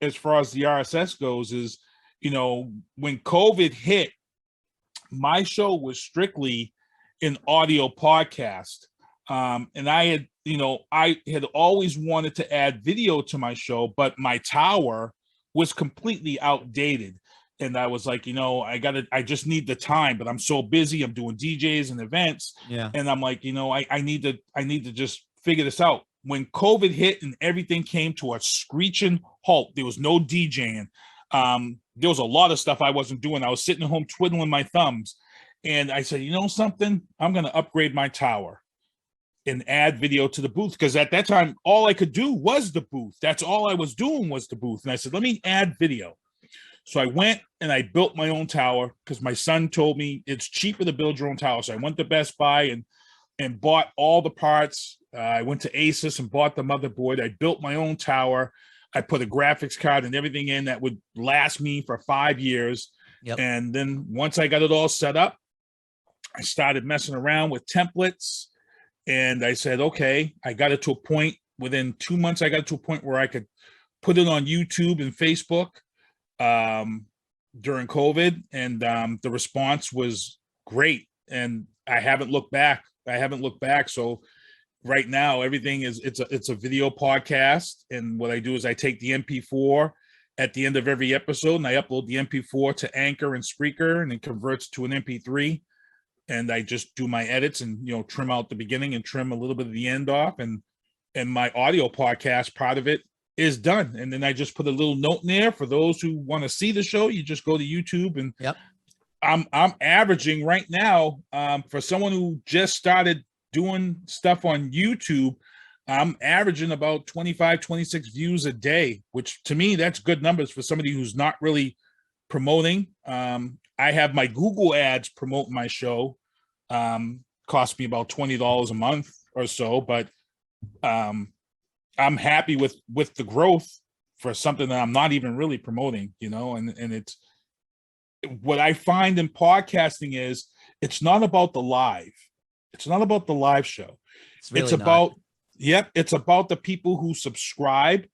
S2: as far as the RSS goes, is, when COVID hit, my show was strictly an audio podcast. And I had always wanted to add video to my show, but my tower was completely outdated. And I was like, I just need the time, but I'm so busy. I'm doing DJs and events.
S1: Yeah.
S2: And I'm like, I need to just figure this out. When COVID hit and everything came to a screeching halt, there was no DJing. There was a lot of stuff I wasn't doing. I was sitting at home twiddling my thumbs. And I said, something? I'm going to upgrade my tower and add video to the booth. Because at that time, all I could do was the booth. That's all I was doing was the booth. And I said, let me add video. So I went and I built my own tower because my son told me it's cheaper to build your own tower. So I went to Best Buy and bought all the parts. I went to Asus and bought the motherboard. I built my own tower. I put a graphics card and everything in that would last me for 5 years.
S1: Yep.
S2: And then once I got it all set up, I started messing around with templates. And I said, okay, I got it to a point within 2 months. I got to a point where I could put it on YouTube and Facebook during COVID. And the response was great. And I haven't looked back. So right now, everything it's a video podcast. And what I do is I take the MP4 at the end of every episode and I upload the MP4 to Anchor and Spreaker, and it converts to an MP3. And I just do my edits and, trim out the beginning and trim a little bit of the end off. And my audio podcast part of it is done. And then I just put a little note in there for those who want to see the show. You just go to YouTube and
S1: yep.
S2: I'm averaging right now for someone who just started doing stuff on YouTube, I'm averaging about 25, 26 views a day, which to me, that's good numbers for somebody who's not really promoting. I have my Google ads promoting my show. Cost me about $20 a month or so, but I'm happy with the growth for something that I'm not even really promoting, and it's what I find in podcasting is it's not about the live. It's not about the live show. It's about the people who subscribe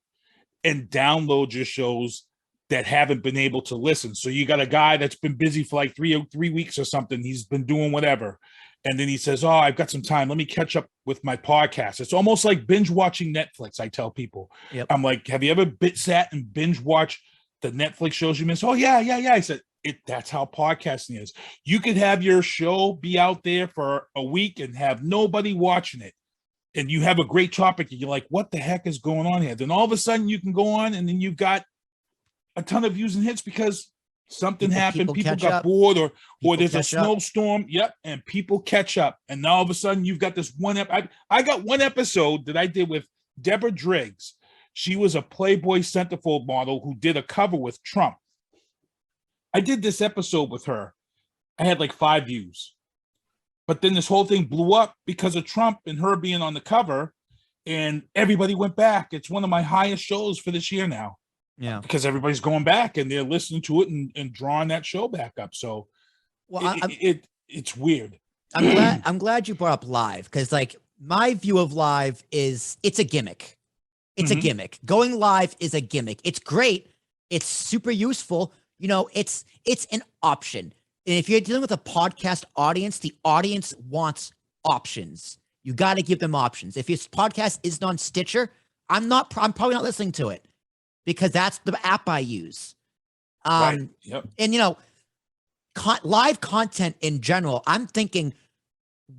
S2: and download your shows that haven't been able to listen. So you got a guy that's been busy for like three weeks or something. He's been doing whatever. And then he says, oh, I've got some time. Let me catch up with my podcast. It's almost like binge watching Netflix. I tell people,
S1: yep.
S2: I'm like, have you ever sat and binge watch the Netflix shows you miss? Oh yeah. I said, that's how podcasting is. You could have your show be out there for a week and have nobody watching it. And you have a great topic and you're like, what the heck is going on here? Then all of a sudden you can go on and then you've got a ton of views and hits because something happened. People got bored or there's a snowstorm. Yep. And people catch up. And now all of a sudden you've got this one. I got one episode that I did with Deborah Driggs. She was a Playboy centerfold model who did a cover with Trump. I did this episode with her. I had like 5 views. But then this whole thing blew up because of Trump and her being on the cover. And everybody went back. It's one of my highest shows for this year now.
S1: Yeah.
S2: Because everybody's going back and they're listening to it and drawing that show back up. So it's weird.
S1: I'm glad you brought up live because like my view of live is it's a gimmick. It's a gimmick. Going live is a gimmick. It's great. It's super useful. It's an option. And if you're dealing with a podcast audience, the audience wants options. You got to give them options. If your podcast isn't on Stitcher, I'm probably not listening to it because that's the app I use.
S2: Right. Yep.
S1: And live content in general, I'm thinking,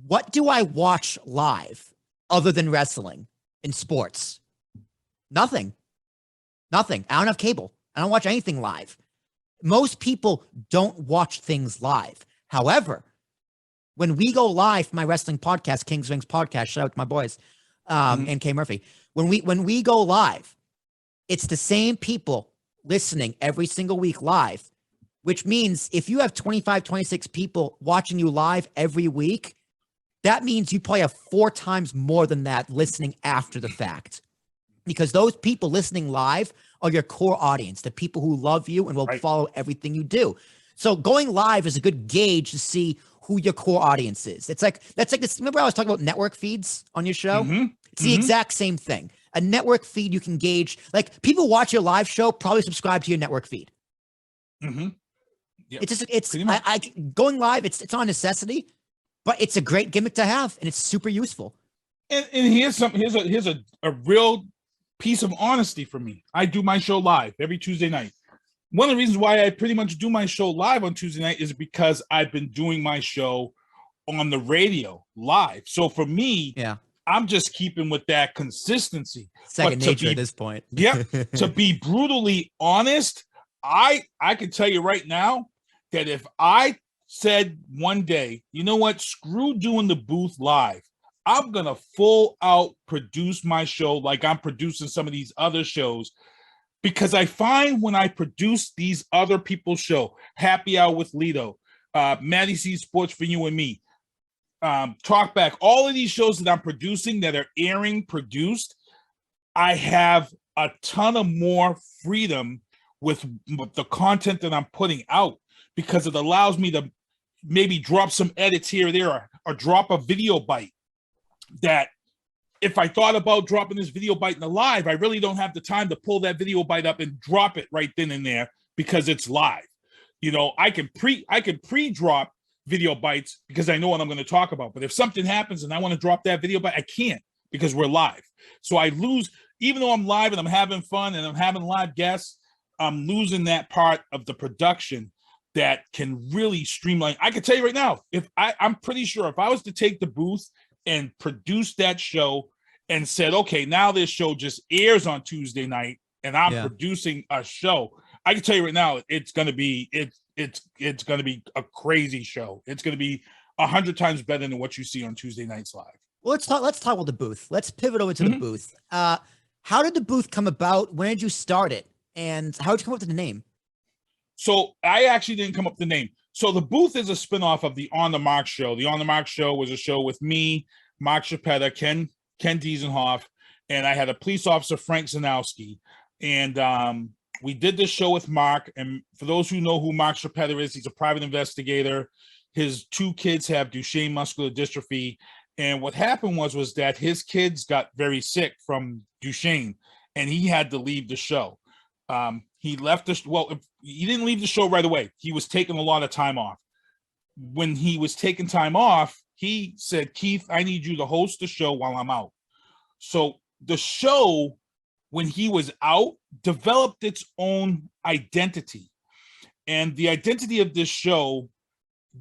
S1: what do I watch live other than wrestling and sports? Nothing. I don't have cable. I don't watch anything live. Most people don't watch things live. However, when we go live, my wrestling podcast, King's Wings podcast, shout out to my boys, and Kay Murphy. When we go live, it's the same people listening every single week live, which means if you have 25, 26 people watching you live every week, that means you probably have 4 times more than that listening after the fact. Because those people listening live are your core audience, the people who love you and will follow everything you do. So going live is a good gauge to see who your core audience is. That's like this. Remember I was talking about network feeds on your show? It's the exact same thing. A network feed you can gauge. Like people watch your live show, probably subscribe to your network feed. Yep. It's going live. It's not a necessity, but it's a great gimmick to have, and it's super useful.
S2: And here's a real piece of honesty for me. I do my show live every Tuesday night. One of the reasons why I pretty much do my show live on Tuesday night is because I've been doing my show on the radio live. So for me, I'm just keeping with that consistency.
S1: Second nature at this point.
S2: To be brutally honest, I can tell you right now that if I said one day, you know what, screw doing the booth live, I'm going to full out produce my show like I'm producing some of these other shows, because I find when I produce these other people's show, Happy Hour with Lido, Maddie C Sports for You and Me, Talk Back, all of these shows that I'm producing that are produced, I have a ton of more freedom with the content that I'm putting out, because it allows me to maybe drop some edits here or there, or drop a video bite that if I thought about dropping this video bite in the live, I really don't have the time to pull that video bite up and drop it right then and there because it's live. You know, I can pre-drop video bites because I know what I'm going to talk about. But if something happens and I want to drop that video bite, I can't because we're live. So I lose, even though I'm live and I'm having fun and I'm having live guests, I'm losing that part of the production that can really streamline. I can tell you right now, I'm pretty sure if I was to take the booth and produce that show and said, okay, now this show just airs on Tuesday night and I'm producing a show, I can tell you right now, it's going to be, it's going to be a crazy show. It's going to be 100 times better than what you see on Tuesday nights live.
S1: Well, let's talk about the booth. Let's pivot over to the booth. How did the booth come about? When did you start it? And how did you come up with the name? So
S2: I actually didn't come up with the name. So the booth is a spinoff of the On the Mark show. The On the Mark show was a show with me, Mark Schapetta, Ken Diesenhoff, and I had a police officer, Frank Zanowski. And we did this show with Mark. And for those who know who Mark Schapetta is, he's a private investigator. His 2 kids have Duchenne muscular dystrophy. And what happened was that his kids got very sick from Duchenne, and he had to leave the show. He left he didn't leave the show right away. He was taking a lot of time off. When he was taking time off, he said, Keith, I need you to host the show while I'm out. So the show, when he was out, developed its own identity. And the identity of this show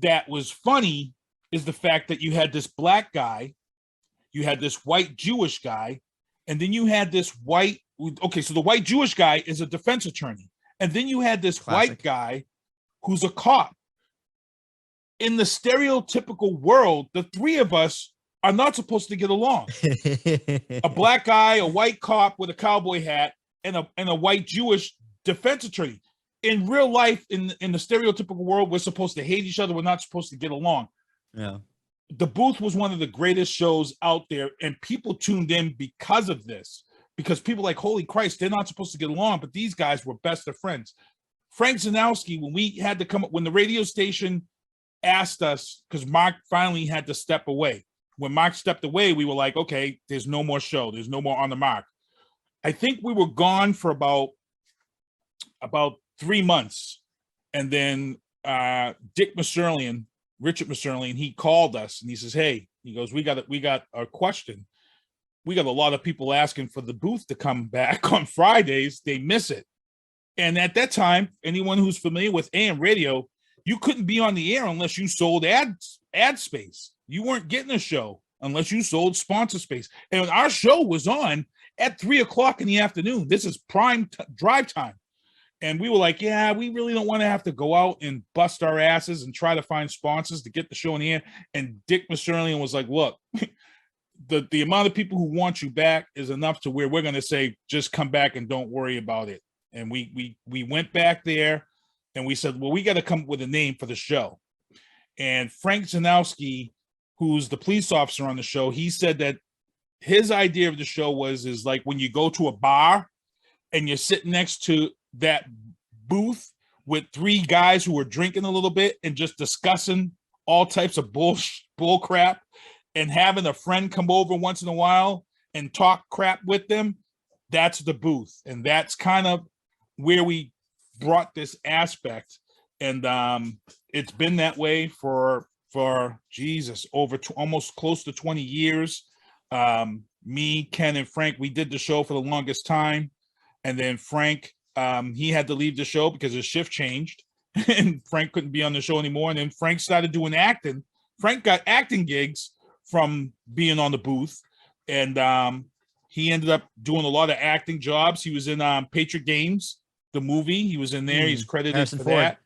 S2: that was funny is the fact that you had this black guy, you had this white Jewish guy, and then you had this white, okay, so the white Jewish guy is a defense attorney. And then you had this white guy who's a cop. In the stereotypical world, the 3 of us are not supposed to get along. A black guy, a white cop with a cowboy hat, and a white Jewish defense attorney. In real life, in the stereotypical world, we're supposed to hate each other. We're not supposed to get along.
S1: Yeah.
S2: The booth was one of the greatest shows out there, and people tuned in because of this. Because people like, holy Christ, they're not supposed to get along, but these guys were best of friends. Frank Zanowski, when we had to come up, when the radio station asked us, because Mark finally had to step away. When Mark stepped away, we were like, okay, there's no more show. There's no more On the Mark. I think we were gone for about 3 months. And then Richard Maserlian, he called us and he says, hey, he goes, we got a question. We got a lot of people asking for the booth to come back on Fridays. They miss it. And at that time, anyone who's familiar with AM radio, you couldn't be on the air unless you sold ad space. You weren't getting a show unless you sold sponsor space. And our show was on at 3:00 in the afternoon. This is prime drive time. And we were like, yeah, we really don't want to have to go out and bust our asses and try to find sponsors to get the show in the air. And Dick Maserlian was like, look, the amount of people who want you back is enough to where we're going to say, just come back and don't worry about it. And we went back there and we said, well, we got to come up with a name for the show. And Frank Zanowski, who's the police officer on the show, he said that his idea of the show is like when you go to a bar and you're sitting next to that booth with 3 guys who are drinking a little bit and just discussing all types of bull crap, and having a friend come over once in a while and talk crap with them. That's the booth. And that's kind of where we brought this aspect. And it's been that way for Jesus, over almost close to 20 years. me, Ken, and Frank, we did the show for the longest time. And then Frank, he had to leave the show because his shift changed and Frank couldn't be on the show anymore. And then Frank started doing acting. Frank got acting gigs from being on the booth. And he ended up doing a lot of acting jobs. He was in Patriot Games, the movie. He was in there. He's credited
S1: Harrison
S2: for
S1: Ford.
S2: that.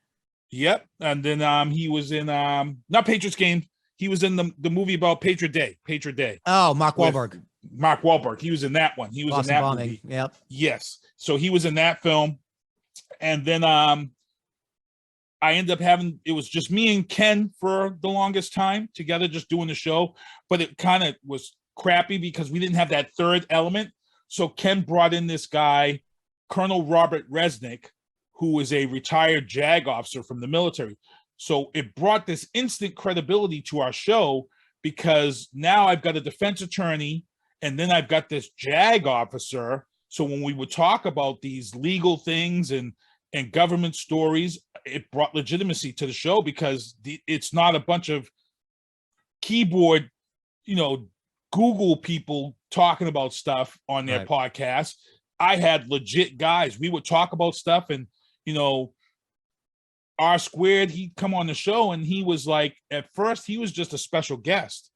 S2: Yep. And then he was in not Patriots Games. He was in the movie about Patriot Day.
S1: Oh, Mark Wahlberg.
S2: Mark Wahlberg. He was in that one. He was
S1: Boston
S2: in that
S1: Bombing.
S2: movie.
S1: Yep.
S2: Yes. So he was in that film. And then I ended up having, it was just me and Ken for the longest time together, just doing the show. But it kind of was crappy because we didn't have that third element. So Ken brought in this guy, Colonel Robert Resnick, who was a retired JAG officer from the military. So it brought this instant credibility to our show because now I've got a defense attorney and then I've got this JAG officer. So when we would talk about these legal things and government stories, it brought legitimacy to the show because it's not a bunch of keyboard, Google people talking about stuff on their podcast. I had legit guys. We would talk about stuff and, R Squared, he'd come on the show and he was like, at first he was just a special guest.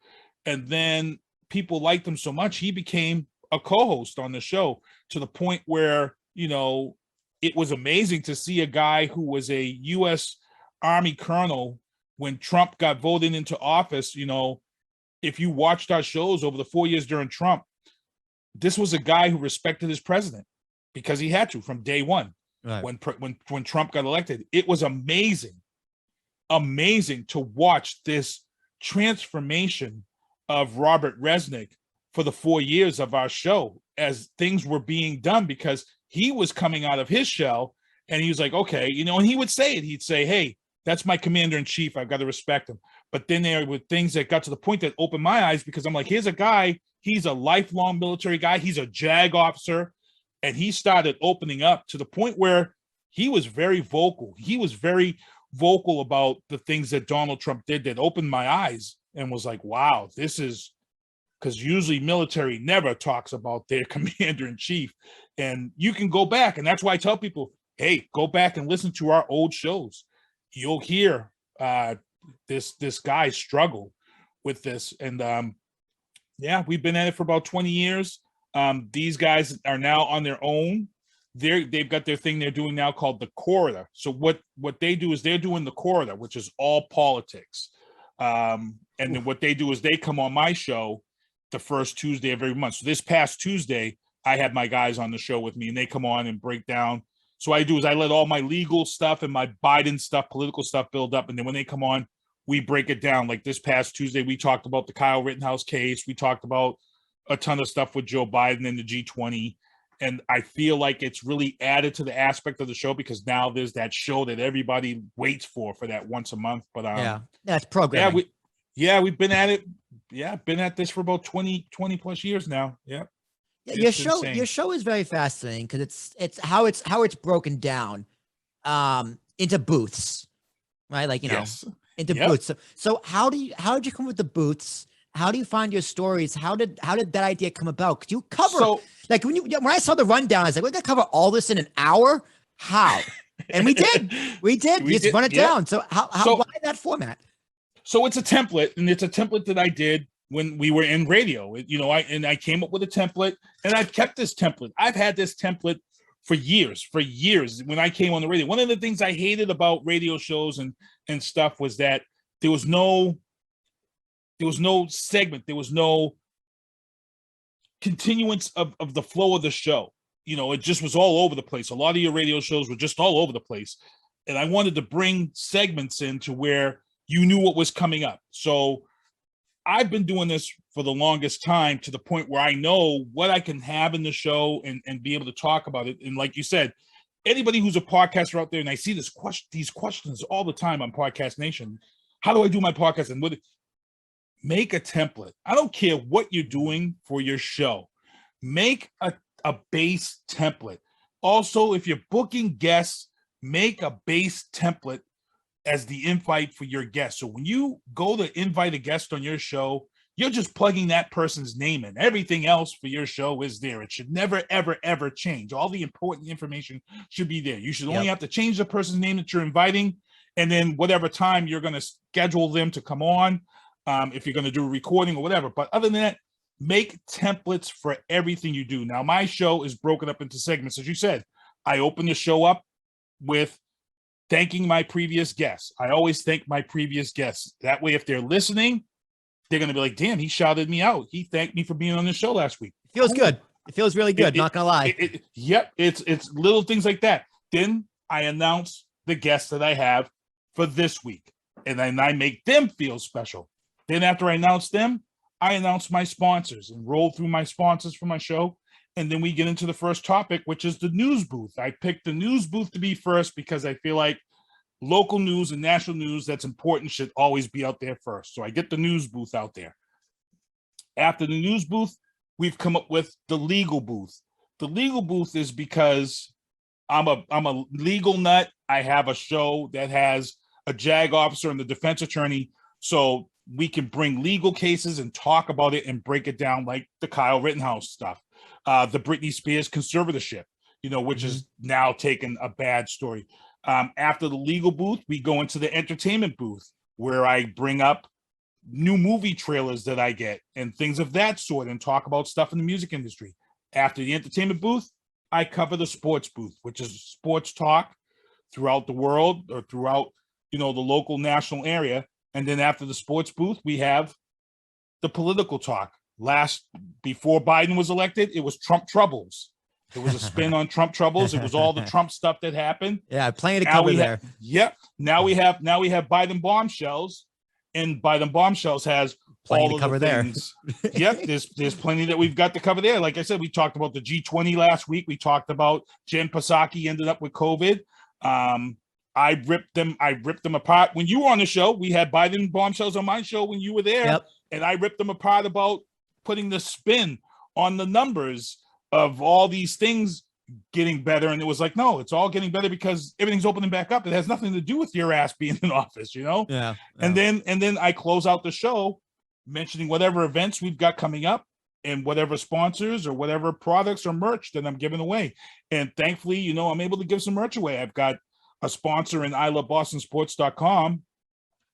S2: And then people liked him so much, he became a co-host on the show to the point where, it was amazing to see a guy who was a U.S. Army colonel when Trump got voted into office. If you watched our shows over the 4 years during Trump, this was a guy who respected his president because he had to from day one. Right. When Trump got elected, it was amazing to watch this transformation of Robert Resnick for the 4 years of our show as things were being done because he was coming out of his shell and he was like, okay, and he would say it. He'd say, hey, that's my commander in chief. I've got to respect him. But then there were things that got to the point that opened my eyes because I'm like, here's a guy, he's a lifelong military guy. He's a JAG officer. And he started opening up to the point where he was very vocal. He was very vocal about the things that Donald Trump did that opened my eyes and was like, wow, this is because usually military never talks about their commander in chief. And you can go back. And that's why I tell people, hey, go back and listen to our old shows. You'll hear this guy struggle with this. And we've been at it for about 20 years. These guys are now on their own. They've got their thing they're doing now called the Corridor. So what they do is they're doing the Corridor, which is all politics. And then what they do is they come on my show the first Tuesday of every month. So this past Tuesday, I had my guys on the show with me and they come on and break down. So what I do is I let all my legal stuff and my Biden stuff, political stuff build up. And then when they come on, we break it down. Like this past Tuesday, we talked about the Kyle Rittenhouse case. We talked about a ton of stuff with Joe Biden and the G20. And I feel like it's really added to the aspect of the show because now there's that show that everybody waits for that once a month. But
S1: that's programming.
S2: We've been at it. Yeah, been at this for about 20 plus years now. Yeah.
S1: Your show is very fascinating because it's how it's broken down into booths, right? Like,
S2: yes.
S1: Into booths. So how did you come up with the booths? How do you find your stories? How did that idea come about? Could you cover when I saw the rundown, I was like, we're gonna cover all this in an hour? How? And we did. We just run it down. So why that format?
S2: So it's a template, and it's a template that I did when we were in radio. I came up with a template, and I've kept this template. I've had this template for years. When I came on the radio, one of the things I hated about radio shows and stuff was that there was no segment, there was no continuance of the flow of the show. It just was all over the place. A lot of your radio shows were just all over the place. And I wanted to bring segments into where you knew what was coming up. So I've been doing this for the longest time to the point where I know what I can have in the show and be able to talk about it. And like you said, anybody who's a podcaster out there, and I see these questions all the time on Podcast Nation. How do I do my podcast? And make a template. I don't care what you're doing for your show. Make a base template. Also, if you're booking guests, make a base template as the invite for your guest. So when you go to invite a guest on your show, you're just plugging that person's name in. Everything else for your show is there. It should never, ever, ever change. All the important information should be there. You should only have to change the person's name that you're inviting, and then whatever time you're going to schedule them to come on, if you're going to do a recording or whatever. But other than that, make templates for everything you do. Now, my show is broken up into segments. As you said, I open the show up with thanking my previous guests. I always thank my previous guests. That way, if they're listening, they're going to be like, damn, he shouted me out. He thanked me for being on the show last week.
S1: It feels good. It feels really good. Not going to lie.
S2: It's little things like that. Then I announce the guests that I have for this week, and then I make them feel special. Then after I announce them, I announce my sponsors and roll through my sponsors for my show. And then we get into the first topic, which is the news booth. I picked the news booth to be first because I feel like local news and national news that's important should always be out there first. So I get the news booth out there. After the news booth, we've come up with the legal booth. The legal booth is because I'm a legal nut. I have a show that has a JAG officer and the defense attorney. So we can bring legal cases and talk about it and break it down, like the Kyle Rittenhouse stuff, the Britney Spears conservatorship, which is now taken a bad story. After the legal booth, we go into the entertainment booth, where I bring up new movie trailers that I get and things of that sort and talk about stuff in the music industry. After the entertainment booth, I cover the sports booth, which is sports talk throughout the world or throughout, the local national area. And then after the sports booth, we have the political talk. Before Biden was elected, it was Trump troubles. It was a spin on Trump troubles. It was all the Trump stuff that happened.
S1: Yeah, plenty to cover there.
S2: Now we have Biden bombshells, and Biden bombshells has
S1: plenty
S2: all
S1: to
S2: of
S1: cover
S2: the
S1: there.
S2: things. There's plenty that we've got to cover there. Like I said, we talked about the G20 last week. We talked about Jen Psaki ended up with COVID. I ripped them apart. When you were on the show, we had Biden bombshells on my show when you were there, and I ripped them apart about putting the spin on the numbers of all these things getting better. And it was like, no, it's all getting better because everything's opening back up. It has nothing to do with your ass being in office,
S1: Yeah.
S2: And then I close out the show mentioning whatever events we've got coming up and whatever sponsors or whatever products or merch that I'm giving away. And thankfully, I'm able to give some merch away. I've got a sponsor in ilovebostonsports.com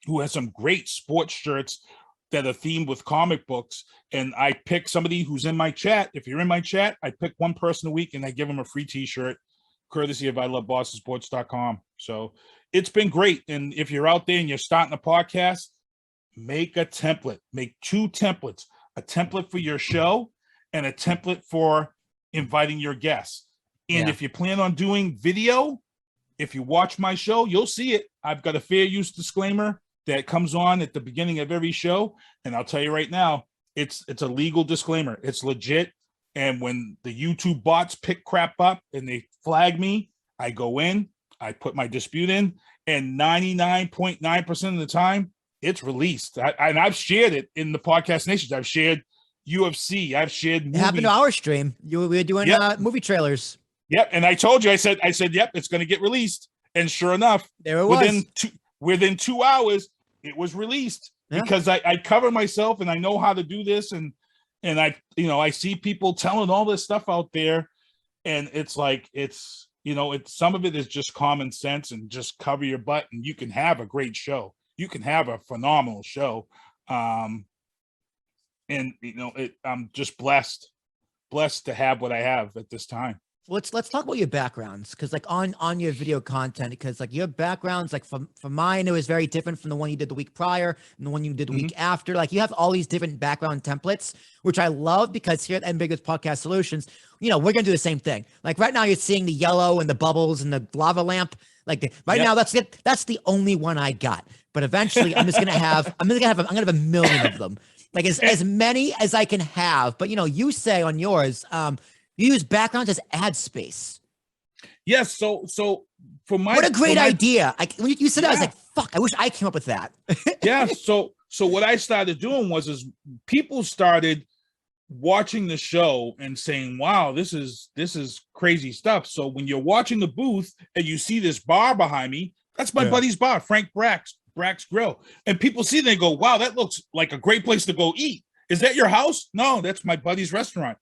S2: who has some great sports shirts that are themed with comic books. And I pick somebody who's in my chat. If you're in my chat, I pick one person a week and I give them a free t-shirt, courtesy of ilovebostonsports.com. So it's been great. And if you're out there and you're starting a podcast, make a template, make 2 templates, a template for your show and a template for inviting your guests. And if you plan on doing video, if you watch my show, you'll see it. I've got a fair use disclaimer that comes on at the beginning of every show. And I'll tell you right now, it's a legal disclaimer. It's legit. And when the YouTube bots pick crap up and they flag me, I go in, I put my dispute in, and 99.9% of the time, it's released. I've shared it in the Podcast Nations. I've shared UFC. I've shared movies.
S1: It happened to our stream. We were doing movie trailers.
S2: Yep. And I told you, I said, yep, it's going to get released. And sure enough,
S1: there it was.
S2: Within 2 hours, it was released because I cover myself and I know how to do this. And I see people telling all this stuff out there, and it's like, it's some of it is just common sense and just cover your butt and you can have a great show. You can have a phenomenal show. I'm just blessed to have what I have at this time.
S1: Let's talk about your backgrounds, because like on your video content, because like your backgrounds, like for mine, it was very different from the one you did the week prior and the one you did the week after. Like you have all these different background templates, which I love, because here at Ambiguous Podcast Solutions, we're gonna do the same thing. Like right now, you're seeing the yellow and the bubbles and the lava lamp. Like now, that's it. That's the only one I got. But eventually, I'm gonna have a million of them. Like as many as I can have. But you say on yours, you use backgrounds as ad space.
S2: Yes. So for my,
S1: what a great idea. When you said that, I was like, fuck, I wish I came up with that.
S2: Yeah. So what I started doing is people started watching the show and saying, wow, this is crazy stuff. So when you're watching the booth and you see this bar behind me, that's my buddy's bar, Frank Brack's Grill. And people see, they go, wow, that looks like a great place to go eat. Is that your house? No, that's my buddy's restaurant.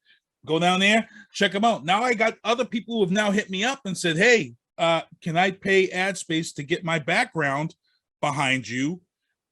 S2: Go down there, check them out. Now I got other people who have now hit me up and said, hey, can I pay ad space to get my background behind you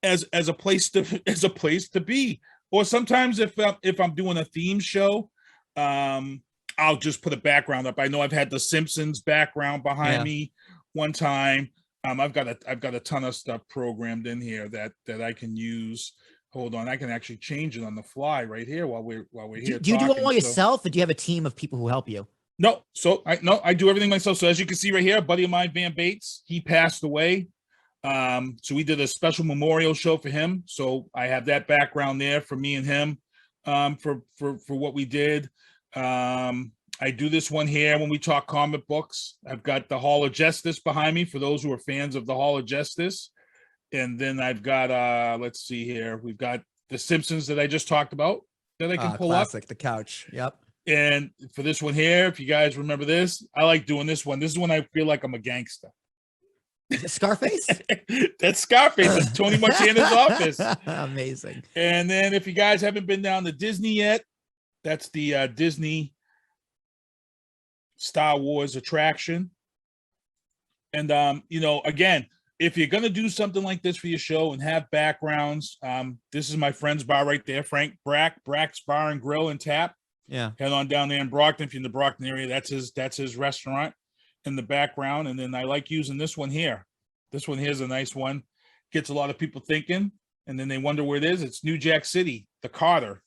S2: as a place to be? Or sometimes if I'm doing a theme show, I'll just put a background up. I know I've had the Simpsons background behind me one time. I've got a ton of stuff programmed in here that I can use. Hold on, I can actually change it on the fly right here while we're here.
S1: Do you do it all yourself, or do you have a team of people who help you?
S2: No, I do everything myself. So as you can see right here, a buddy of mine, Van Bates, he passed away. So we did a special memorial show for him. So I have that background there for me and him, for what we did. I do this one here when we talk comic books. I've got the Hall of Justice behind me for those who are fans of the Hall of Justice. And then I've got, let's see here. We've got the Simpsons that I just talked about that I can pull
S1: classic,
S2: up.
S1: the couch. Yep.
S2: And for this one here, if you guys remember this, I like doing this one. This is when I feel like I'm a gangster.
S1: Scarface?
S2: That's Scarface. That's Tony Montana's office.
S1: Amazing.
S2: And then if you guys haven't been down to Disney yet, that's the Disney Star Wars attraction. And, again, if you're going to do something like this for your show and have backgrounds, this is my friend's bar right there, Frank Brack's Bar and Grill and Tap.
S1: Yeah.
S2: Head on down there in Brockton. If you're in the Brockton area, that's his restaurant in the background. And then I like using this one here. This one here is a nice one. Gets a lot of people thinking, and then they wonder where it is. It's New Jack City, the Carter.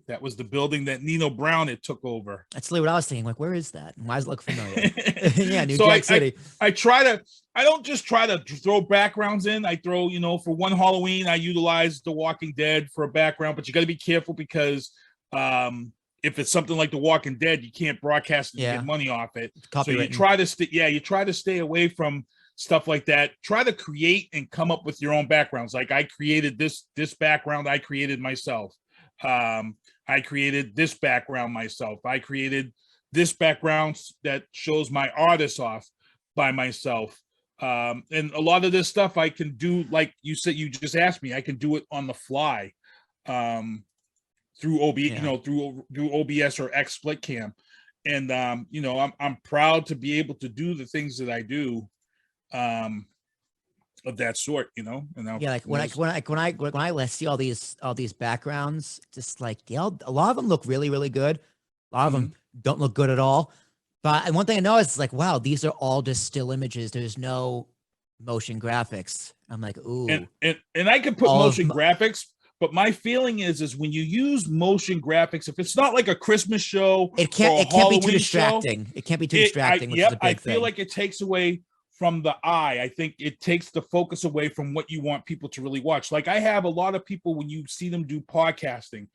S2: That was the building that Nino Brown had took over.
S1: That's literally what I was thinking. Like, where is that? Why does it look familiar? Yeah, New
S2: So
S1: Jack City.
S2: I don't just try to throw backgrounds in. I throw, for one Halloween, I utilize The Walking Dead for a background, but you got to be careful because if it's something like The Walking Dead, you can't broadcast it and get money off it. So you try to stay away from stuff like that. Try to create and come up with your own backgrounds. Like I created this background I created myself. I created this background myself. I created this background that shows my artist off by myself. And a lot of this stuff I can do, like you said, you just asked me, I can do it on the fly, through through OBS or XSplitCam. And, I'm proud to be able to do the things that I do, of that sort, and
S1: like when I see all these backgrounds, just like a lot of them look really, really good. A lot of them don't look good at all. But one thing I know is like, wow, these are all just still images. There's no motion graphics. I'm like, ooh.
S2: And I can put motion graphics, but my feeling is when you use motion graphics, if it's not like a Christmas show,
S1: it can't be too distracting. It can't be too distracting.
S2: I feel like it takes away from the eye. I think it takes the focus away from what you want people to really watch. Like I have a lot of people when you see them do podcasting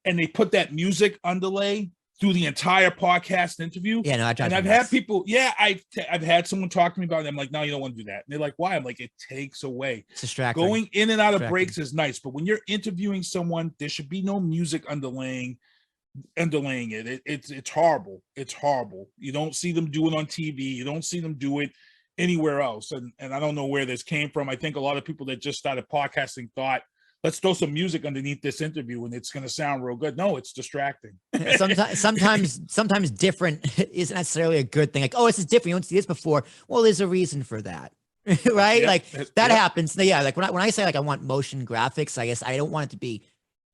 S2: and they put that music underlay through the entire podcast interview.
S1: Yeah, no,
S2: I've had people, I've had someone talk to me about it. I'm like, no, you don't want to do that. And they're like, why? I'm like, it takes away.
S1: It's distracting.
S2: Going in and out of breaks is nice, but when you're interviewing someone, there should be no music underlaying it. It's horrible. It's horrible. You don't see them do it on TV. You don't see them do it anywhere else. And I don't know where this came from. I think a lot of people that just started podcasting thought, let's throw some music underneath this interview and it's going to sound real good. No, it's distracting. sometimes different isn't necessarily a good thing. Like, oh, this is different. You don't see this before. Well, there's a reason for that. Right? Like that happens. Yeah. Like when I say like I want motion graphics, I guess I don't want it to be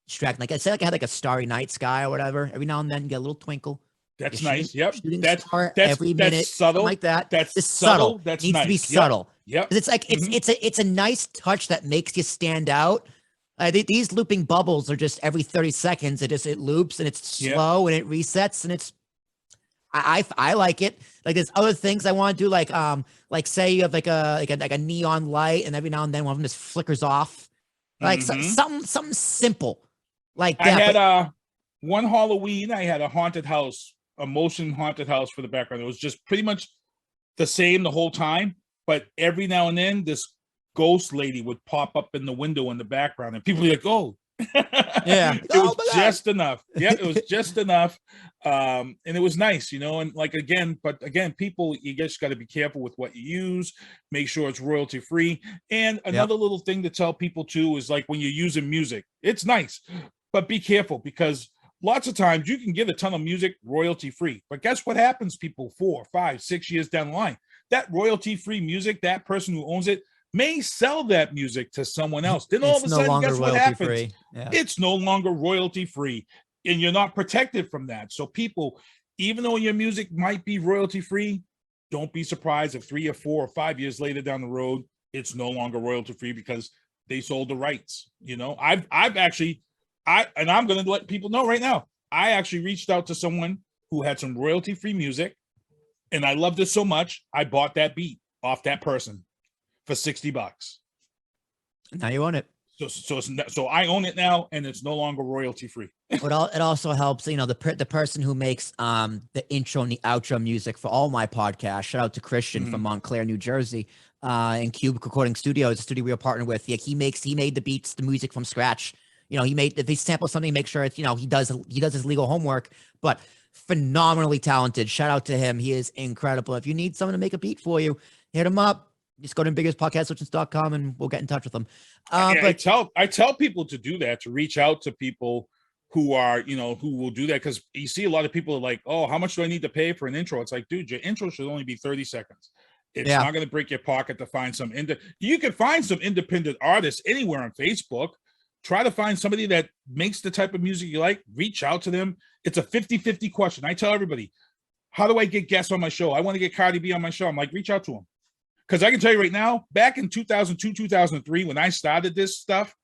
S2: distracting. Like I said, like I had like a starry night sky or whatever. Every now and then you get a little twinkle. That's nice. Yep.
S1: That's every minute.
S2: That's subtle.
S1: Like that.
S2: That's
S1: it's
S2: subtle. That's
S1: needs
S2: nice.
S1: to be subtle.
S2: Yep.
S1: It's like it's a nice touch that makes you stand out. These looping bubbles are just every 30 seconds. It loops and it's slow and it resets and it's. I like it. Like there's other things I want to do. Like say you have like a neon light and every now and then one of them just flickers off. Like something simple. Like that.
S2: I had one Halloween. I had a haunted house. A motion haunted house for the background. It was just pretty much the same the whole time, but every now and then this ghost lady would pop up in the window in the background and people would be like, oh,
S1: yeah,
S2: it was just enough. Yeah, it was just enough. And it was nice, and like, again, people, you just got to be careful with what you use, make sure it's royalty free. And another little thing to tell people too, is like when you're using music, it's nice, but be careful, because lots of times you can get a ton of music royalty free, but guess what happens, people, 4, 5, 6 years down the line? That royalty free music, that person who owns it may sell that music to someone else. Then all of a sudden, guess what happens?
S1: Yeah.
S2: It's no longer royalty free, and you're not protected from that. So people, even though your music might be royalty free, don't be surprised if 3 or 4 or 5 years later down the road, it's no longer royalty free because they sold the rights. I've actually, and I'm going to let people know right now, I actually reached out to someone who had some royalty free music, and I loved it so much, I bought that beat off that person for $60.
S1: Now you own it.
S2: So I own it now, and it's no longer royalty free.
S1: It also helps, the person who makes the intro and the outro music for all my podcasts. Shout out to Christian from Montclair, New Jersey, in Cubic Recording Studios, a studio we were partnered with. Yeah, he made the beats, the music from scratch. If he samples something, make sure it's, he does his legal homework, but phenomenally talented. Shout out to him. He is incredible. If you need someone to make a beat for you, hit him up. Just go to ambiguouspodcastsolutions.com and we'll get in touch with them.
S2: But I tell people to do that, to reach out to people who are, who will do that. Because you see a lot of people are like, oh, how much do I need to pay for an intro? It's like, dude, your intro should only be 30 seconds. It's not going to break your pocket to find some you can find some independent artists anywhere on Facebook. Try to find somebody that makes the type of music you like. Reach out to them. It's a 50-50 question. I tell everybody, how do I get guests on my show? I want to get Cardi B on my show. I'm like, reach out to them. Because I can tell you right now, back in 2002, 2003, when I started this stuff,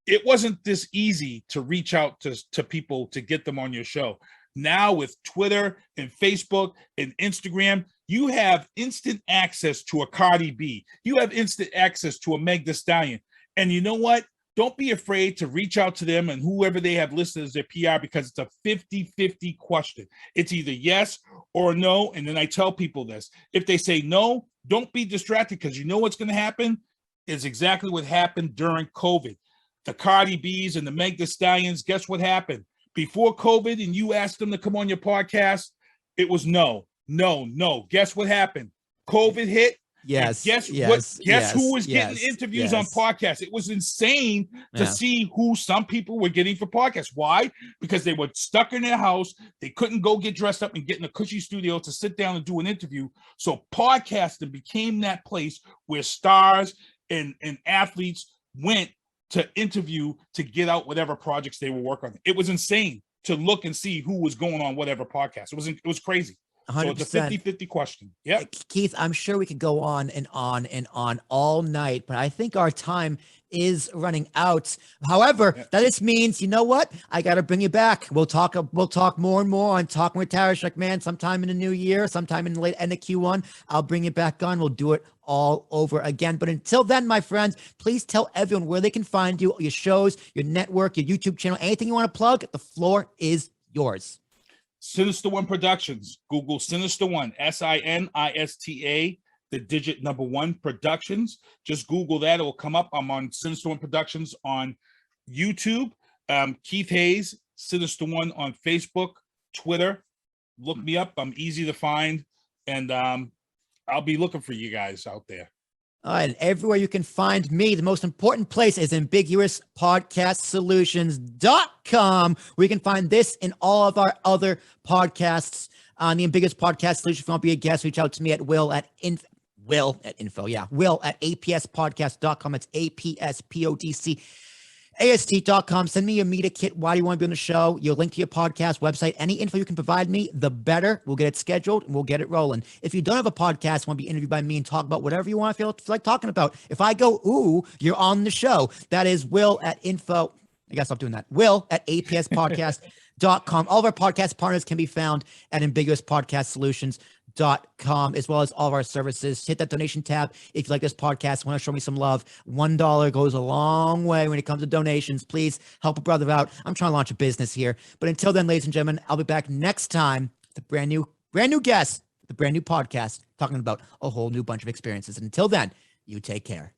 S2: it wasn't this easy to reach out to people to get them on your show. Now with Twitter and Facebook and Instagram, you have instant access to a Cardi B. You have instant access to a Meg Thee Stallion. And you know what? Don't be afraid to reach out to them and whoever they have listed as their PR, because it's a 50-50 question. It's either yes or no. And then I tell people this. If they say no, don't be distracted, because you know what's going to happen is exactly what happened during COVID. The Cardi B's and the Meg Thee Stallions, guess what happened? Before COVID and you asked them to come on your podcast, it was no. Guess what happened? COVID hit.
S1: Yes.
S2: Guess who was getting interviews on podcasts? It was insane to see who some people were getting for podcasts. Why? Because they were stuck in their house. They couldn't go get dressed up and get in a cushy studio to sit down and do an interview. So podcasting became that place where stars and athletes went to interview to get out whatever projects they were working on. It was insane to look and see who was going on whatever podcast. It was crazy. 100%. So it's a 50-50 question. Yeah.
S1: Keith, I'm sure we could go on and on and on all night, but I think our time is running out. However, that just means, you know what? I got to bring you back. We'll talk more and more on Talking with Tarashuk, man, sometime in the new year, sometime in the late end of Q1. I'll bring you back on. We'll do it all over again. But until then, my friends, please tell everyone where they can find you, your shows, your network, your YouTube channel, anything you want to plug. The floor is yours.
S2: Sinister One Productions. Google Sinister One, SINISTA, the digit number 1 Productions. Just Google that. It will come up. I'm on Sinister One Productions on YouTube. Keith Hayes, Sinister One on Facebook, Twitter. Look me up. I'm easy to find. And I'll be looking for you guys out there.
S1: All right, and everywhere you can find me, the most important place is ambiguouspodcastsolutions.com, where you can find this and all of our other podcasts on the Ambiguous Podcast Solution. If you want to be a guest, reach out to me at Will at apspodcast.com. It's APSPODCAST.com. Send me your media kit. Why do you want to be on the show? Your link to your podcast website. Any info you can provide me, the better. We'll get it scheduled and we'll get it rolling. If you don't have a podcast, want to be interviewed by me and talk about whatever you want to feel like talking about. If I go, ooh, you're on the show. That is Will at info. I gotta stop doing that. Will at APSpodcast.com. All of our podcast partners can be found at ambiguouspodcastsolutions.com, as well as all of our services. Hit that donation tab if you like this podcast, want to show me some love. $1 goes a long way when it comes to donations. Please help a brother out. I'm trying to launch a business here. But until then, ladies and gentlemen, I'll be back next time with a brand new guest, the brand new podcast, talking about a whole new bunch of experiences. And until then, you take care.